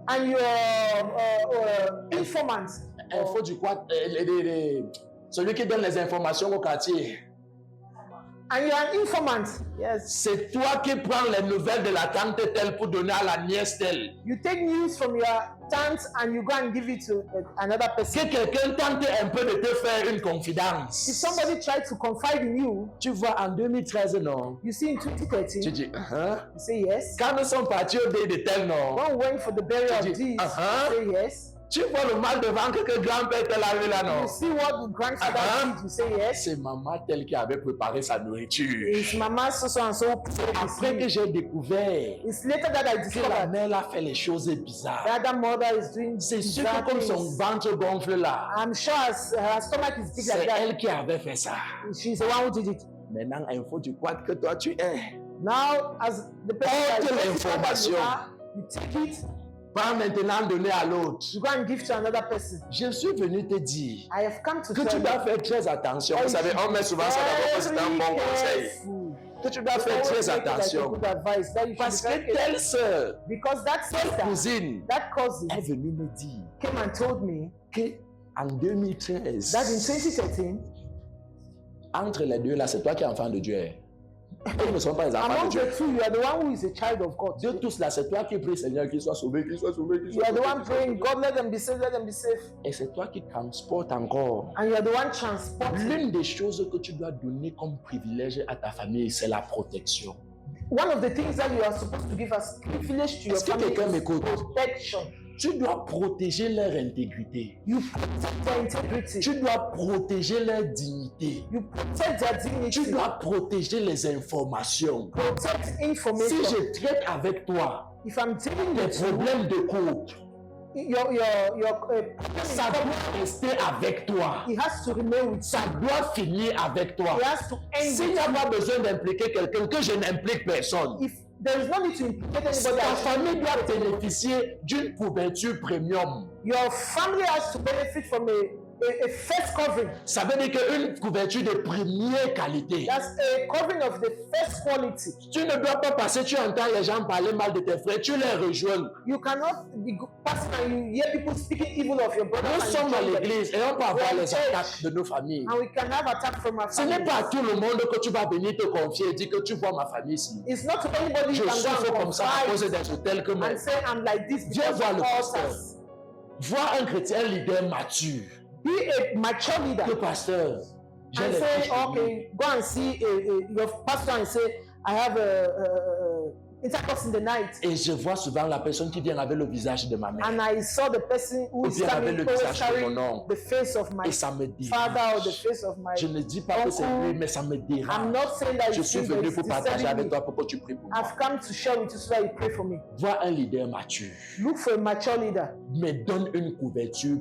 and your informants, Info du quad. Celui qui donne les informations au quartier. And you're an informant. Yes. C'est toi qui prends les nouvelles de la tante telle pour donner à la nièce telle. You take news from your aunt and you go and give it to another person. Que quelqu'un tente un peu de te faire une If confidence. somebody tried to confide in you, Tu vois, en 2013, non? you see in 2013, Tu dis, you say yes. Quand nous sommes partis au dé de tel, non? When we went for the burial of Tu this, dis, you say yes. Tu vois le mal de ventre que grand-père t'a lavé là, non? You see what the grandfather did, you say yes. C'est maman telle qui avait préparé sa nourriture. It's mama so and so. Après que j'ai découvert It's later that I que la discovered mère a fait les choses bizarres. that other mother is doing C'est sûr bizarre que comme son things. ventre gonfle là, I'm sure her stomach is big like c'est that. elle qui avait fait ça. She's the one who did it. Maintenant, info, tu crois que toi tu es. Now, as the person Porte that is l'information. you take it, Pas maintenant donner à l'autre. you go and give to another person. Je suis venu te dire I have come to que tu tell dois you. faire très attention. Vous savez, on met souvent ça dans votre c'est un bon conseil. Que tu dois faire très attention. Parce que telle sœur, Because that telle sister, cousine that cousin est venue me dire came and told me qu'en 2013, that in 2013, entre les deux là, c'est toi qui es enfant de Dieu. Ils ne sont pas les enfants de among Dieu. the two, you are the one who is a child of God. Dieu tous là, c'est toi qui prie, Seigneur, qu'il soit sauvé, qu'il soit sauvé, qu'il You soit are the sauvé. one praying, God, let them be saved, let them be saved. Et c'est toi qui transportes encore. And you are the one transporting. L'une des choses que tu dois donner comme privilège à ta famille, c'est la protection. One of the things that you are supposed to give as privilege to your Est-ce que family quelqu'un is m'écoute? protection. Tu dois protéger leur intégrité. You protect their integrity. Tu dois protéger leur dignité. You protect their dignity. Tu dois protéger les informations. Protect Si information. je traite avec toi If I'm dealing des with you, problèmes de couple, ça doit rester avec toi. it has to remain with Ça you. doit finir avec toi. It has to end S'il with n'y a you. pas besoin d'impliquer quelqu'un, que je n'implique personne. If there is no need to implicate anybody, Ta else, famille doit bénéficier d'une couverture premium. your family has to benefit from a first covering. Ça veut dire qu'une couverture de première qualité. That's a covering of the first quality. Tu ne dois pas passer, tu entends les gens parler mal de tes frères, tu les rejoins. You cannot be passing and you hear people speaking evil of your brother. Nous and sommes à you join them. l'église et on peut avoir les attaques de nos familles. And we can have attack from our Ce n'est family. pas à tout le monde que tu vas venir te confier et dire que tu vois ma famille ici. It's not to anybody Je you can souffre go comme and ça à cause confide des hôtels que moi. and say I'm like this Viens because voir of le pasteur. ulcers. Vois un chrétien leader mature. Be a mature leader Que pasteur, j'ai and les say, fiches de lui. okay, go and see your pastor and say, I have a intercourse in the night. Et je vois souvent la personne qui vient avec le visage de ma mère. And I saw the person who Ou is bien avec coming, le always visage de carrying mon oncle. the face of my Et ça me dérange. father or the face of my. Je ne dis pas que c'est lui, mais ça me I'm dérange. not saying that Je it's suis you, but venu it's pour partager disturbing avec me. toi pour que tu pries pour moi. I've come to share with you so that you pray for me. Vois un leader mature, Look for a mature leader, mais donne une couverture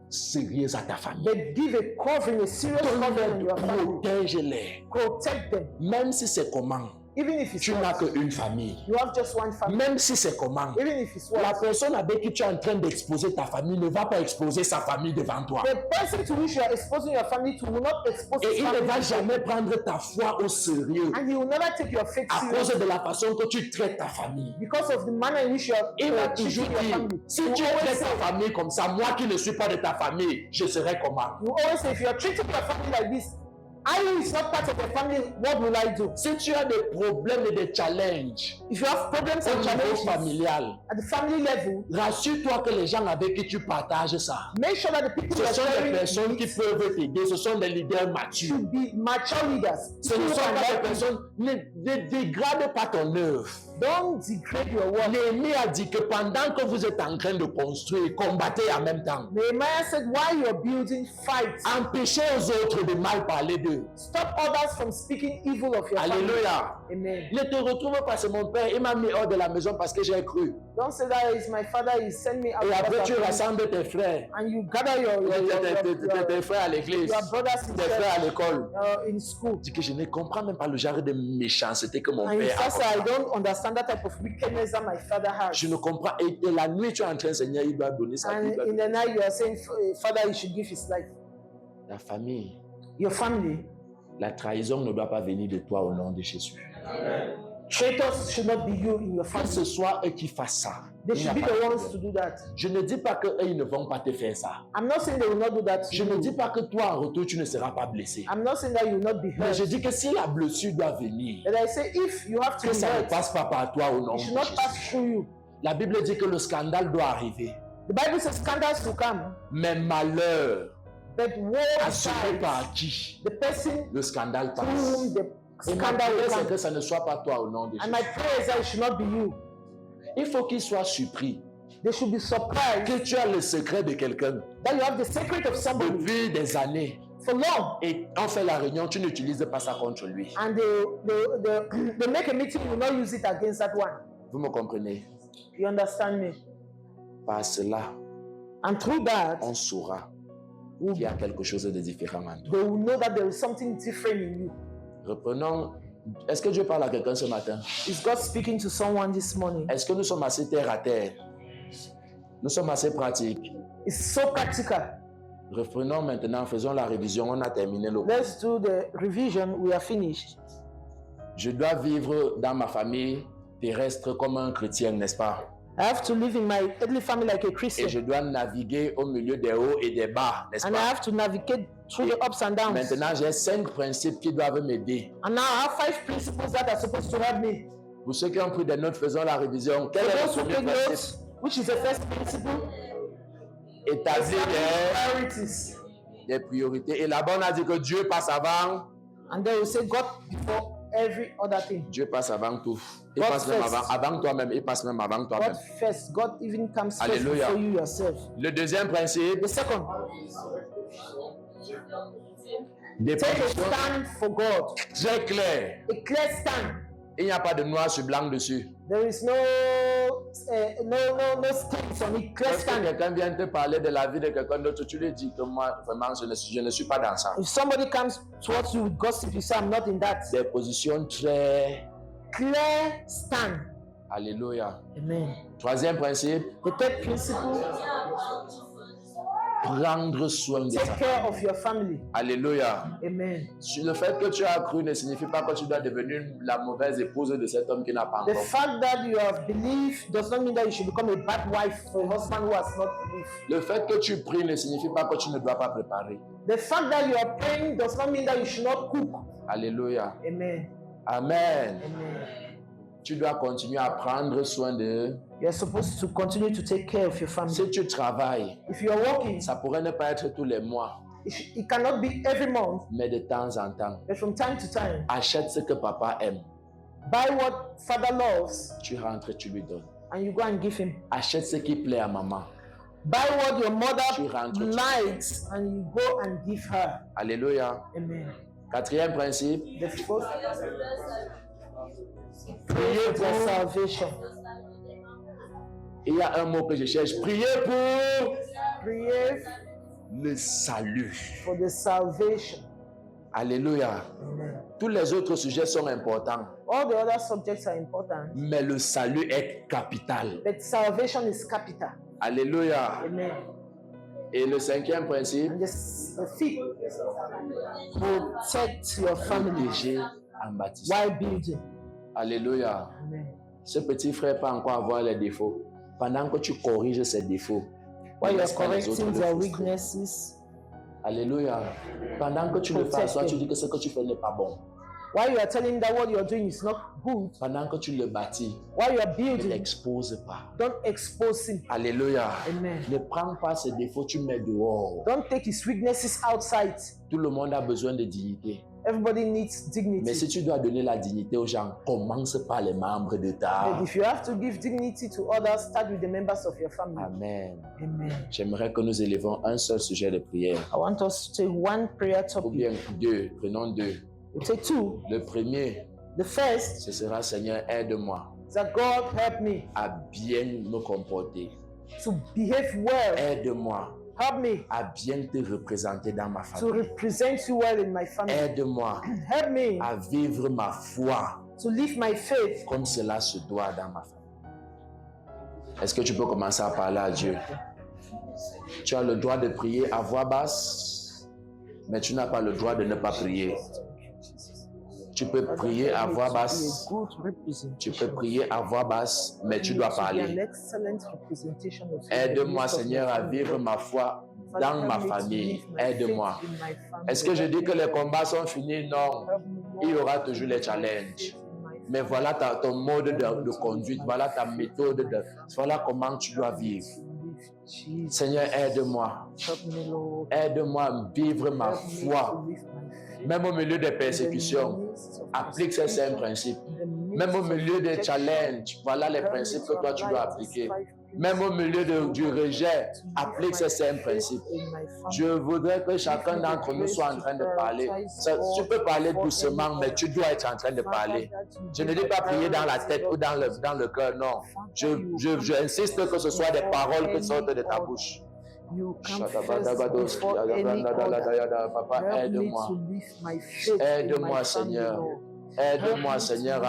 sérieuse à ta famille. but give a covering, a serious covering on your family. Protège-les. Protect them, Même si c'est comment, even if it's tu n'as what. qu'une famille. You have just one family, Même si c'est comment, even if it's la what. personne avec qui tu es en train d'exposer ta famille ne va pas exposer sa famille devant toi. The person to which you are exposing your family to will not expose Et his il ne family va to you. jamais prendre ta foi au sérieux And he will never take your faith à cause serious de la façon que tu traites ta famille. because of the manner in which you are Il va toujours treating your dire, family. si You tu always traites say, ta famille comme ça, moi qui ne suis pas de ta famille, je serai comment? you always say, if you are treating your family like this, I who is not part of your family, what will I do? Si tu as des problèmes et des challenges If you have problems au and niveau challenges familial, at the family level, rassure-toi que les gens avec qui tu partages ça, make sure that the people ce you are sont des sharing personnes qui with peuvent t'aider, ce sont des leaders matures. should be mature leaders. Ce ne People sont who can pas des help you. personnes, ne dégrade pas ton œuvre. Don't degrade your work. Néhémie a dit que pendant que vous êtes en train de construire, combattez en même temps. Nehemiah said, while you are building, fight. Empêchez aux autres de mal parler d'eux. Stop others from speaking evil of your family. Alléluia. Amen. Ne te retrouve pas, c'est mon père, il m'a mis hors de la maison parce que j'ai cru. Don't say that it's my father, he sent me out. Et après, tu because of rassembles tes frères, me. And you gather your tes frères à l'église, your brothers in tes frères à church, l'école. in school. Dis que je ne comprends même pas le genre de méchanceté que mon And in père a. fact, I don't understand that type of wickedness that my father has. Je ne comprends. Et la nuit, tu es en train de Seigneur, il doit donner sa vie. And in the night, you are saying, Father, you should give his life. La famille, Your family, la trahison ne doit pas venir de toi au nom de Jésus. Traitors should not be you in your Que family. ce soit eux qui fassent ça. They Il n'y a should be pas de the ones problème. to do that. Je ne dis pas qu'eux, ils ne vont pas te faire ça. I'm not saying they will not do that to Je ne dis you. pas que toi, en retour, tu ne seras pas blessé. I'm not saying that you will not be Mais je hurt. dis que si la blessure doit venir, But I say if you have to que be ça ne hurt, passe pas par toi au nom it de should not Jésus. pass through you. La Bible dit que le scandale doit arriver. The Bible says scandals will come, Mais malheur, but woe assuré is par qui the person le scandale through passe. whom the Et ma scandal prière, will c'est come. que ça ne soit pas toi au nom de And Jésus. my prayer is that it should not be you. Il faut qu'il soit surpris They should be surprised que tu as le secret de quelqu'un that you have the secret of somebody depuis des années. for long. Et on fait la réunion, tu n'utilises pas ça contre lui. And they make a meeting, you will not use it against that one. Vous me comprenez? You understand me? Par cela, And through that, on saura qu'il y a quelque chose de différent en toi. they will know that there is something different in you. Reprenons. Est-ce que Dieu parle à quelqu'un ce matin? Is God speaking to someone this morning? Est-ce que nous sommes assez terre à terre? Nous sommes assez pratiques. It's so practical. Reprenons maintenant, faisons la révision. On a terminé le. Let's do the revision. We are finished. Je dois vivre dans ma famille terrestre comme un chrétien, n'est-ce pas? I have to live in my earthly family like a Et Christian. je dois naviguer au milieu des hauts et des bas, n'est-ce And I pas? have to navigate through the ups and downs. Maintenant, j'ai 5 principes qui doivent m'aider. And now I have 5 principles that are supposed to help me. Pour ceux qui ont pris des notes, faisons la révision. Quel For est those le who premier take principe? notes, which is the first principle, Établir priorities. des priorités. Et là-bas, on a dit que Dieu passe avant. And they will say God before every other thing. Dieu passe avant tout. Il God passe même first. avant toi-même. Il passe même avant toi-même. God first. God even comes first Alléluia. before you yourself. Le deuxième principe, The second, des take a positions stand for God. très claires. A clear stand. Il n'y a pas de noir sur blanc dessus. There is no stains on it. Clear Lorsque stand. quelqu'un vient te parler de la vie de quelqu'un d'autre, tu lui dis que moi, vraiment, je ne suis pas dans ça. If somebody comes towards you with gossip, you say, I'm not in that. Des positions très... Clear stand. Alléluia. Amen. Troisième principe, The third principle, prendre soin de take ça. care of your family. Alléluia. Amen. Le fait que tu as cru ne signifie pas que tu dois devenir la mauvaise épouse de cet homme qui n'a pas The encore. fact that you have believed does not mean that you should become a bad wife for a husband who has not believed. Le fait que tu pries ne signifie pas que tu ne dois pas préparer. The fact that you are praying does not mean that you should not cook. Alléluia. Amen. Amen. Amen. Tu dois continuer à prendre soin de... You're supposed to continue to take care of your family. Si tu travailles, If you are working, ça pourrait ne pas être tous les mois, it cannot be every month, mais de temps en temps. but from time to time. Achète ce que papa aime. Buy what father loves Tu rentres, tu lui donnes. and you go and give him. Achète ce qui plaît à maman. Buy what your Tu mother rentres, tu likes and you go and give her. Alléluia. Amen. Quatrième principe, The fourth, priez for pour... salvation. Il y a un mot que je cherche. Priez pour Pray le salut. for the salvation. Alléluia. Amen. Tous les autres sujets sont importants, All the other subjects are important, mais le salut est capital. but salvation is capital. Alléluia. Amen. Et le cinquième principe, And the fifth, protect your family protéger en baptême. while building. Alléluia. Amen. Ce petit frère peut encore avoir les défauts. Pendant que tu corriges ses défauts, While you are laisse pas les autres correcting le their frustrer. weaknesses, Alléluia. Pendant que tu le fais, Protect soit tu him. dis que ce que tu fais n'est pas bon. while you are telling him that what you are doing is not good, Pendant que tu le bâtis, while you are ne building, l'expose pas. don't expose him. Alléluia. Amen. Ne prends pas ses défauts, tu mets dehors. Don't take his weaknesses outside. Tout le monde a besoin de dignité. Everybody needs Mais dignity. si tu dois donner la dignité aux gens, commence par les membres de ta... But if you have to give dignity to others, start with the members of your family. Amen. Amen. J'aimerais que nous élevons un seul sujet de prière. I want us to take one prayer Ou topic. bien deux. Prenons deux. We'll take two. Le premier, The first ce sera Seigneur, aide-moi is that God help me à bien me comporter. to behave well. Aide-moi Help me à bien te représenter dans ma to famille. represent you well in my family. Aide-moi Help me à vivre ma foi to live my faith comme cela se doit dans ma famille. Est-ce que tu peux commencer à parler à Dieu? Tu as le droit de prier à voix basse, mais tu n'as pas le droit de ne pas prier. Tu peux prier à voix basse. Tu peux prier à voix basse, mais tu dois parler. Aide-moi, Seigneur, à vivre ma foi dans ma famille. Aide-moi. Est-ce que je dis que les combats sont finis? Non. Il y aura toujours les challenges. Mais voilà ton mode de conduite. Voilà ta méthode. Voilà comment tu dois vivre. Seigneur, aide-moi. Aide-moi à vivre ma foi. Même au milieu des persécutions, applique ces 5 principes. Même au milieu des challenges, voilà les principes que toi tu dois appliquer. Même au milieu du rejet, applique ces 5 principes. Je voudrais que chacun d'entre nous soit en train de parler. Tu peux parler doucement, mais tu dois être en train de parler. Je ne dis pas prier dans la tête ou dans le cœur, non. J'insiste que ce soit des paroles qui sortent de ta bouche. Papa, aide-moi. Aide-moi, Seigneur. Aide-moi, Seigneur,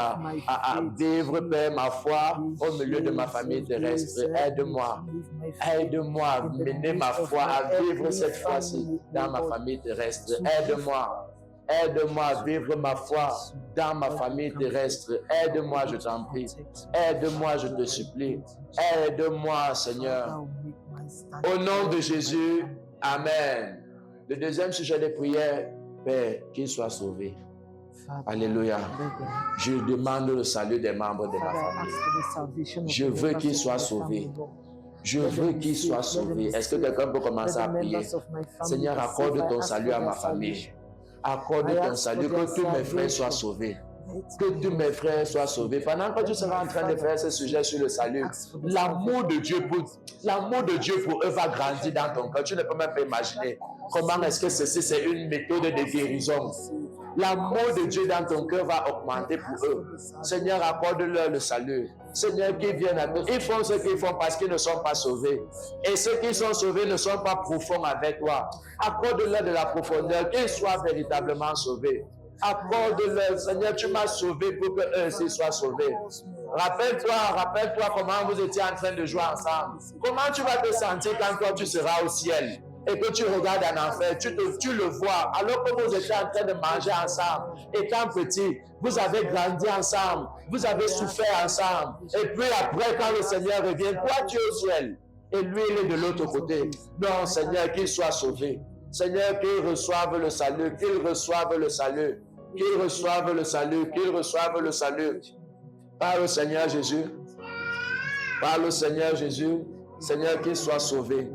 à vivre, Père, ma foi au milieu de ma famille terrestre. Aide-moi. Aide-moi à mener ma foi, à vivre cette foi-ci dans ma famille terrestre. Aide-moi. Aide-moi à vivre ma foi dans ma famille terrestre. Aide-moi, je t'en prie. Aide-moi, je te supplie. Aide-moi, Seigneur. Au nom de Jésus, Amen. Le deuxième sujet de prière, Père, qu'il soit sauvé. Alléluia. Je demande le salut des membres de ma famille. Je veux qu'il soit sauvé. Je veux qu'il soit sauvé. Est-ce que quelqu'un peut commencer à prier? Seigneur, accorde ton salut à ma famille. Accorde ton salut, que tous mes frères soient sauvés. Que tous mes frères soient sauvés. Pendant que tu seras en train de faire ce sujet sur le salut, l'amour de Dieu pour eux va grandir dans ton cœur. Tu ne peux même pas imaginer comment est-ce que ceci, c'est une méthode de guérison. L'amour de Dieu dans ton cœur va augmenter pour eux. Seigneur, accorde-leur le salut. Seigneur, qu'ils viennent à toi. Ils font ce qu'ils font parce qu'ils ne sont pas sauvés. Et ceux qui sont sauvés ne sont pas profonds avec toi. Accorde-leur de la profondeur, qu'ils soient véritablement sauvés. Accorde-leur, Seigneur, tu m'as sauvé pour qu'eux aussi soient sauvés. Rappelle-toi comment vous étiez en train de jouer ensemble. Comment tu vas te sentir quand toi tu seras au ciel et que tu regardes en enfer, tu le vois, alors que vous étiez en train de manger ensemble. Étant petit, vous avez grandi ensemble, vous avez souffert ensemble. Et puis après, quand le Seigneur revient, toi tu es au ciel et lui il est de l'autre côté. Non, Seigneur, qu'il soit sauvé. Seigneur, qu'il reçoive le salut, qu'il reçoive le salut. Qu'ils reçoivent le salut, qu'ils reçoivent le salut. Par le Seigneur Jésus. Par le Seigneur Jésus. Seigneur, qu'ils soient sauvés.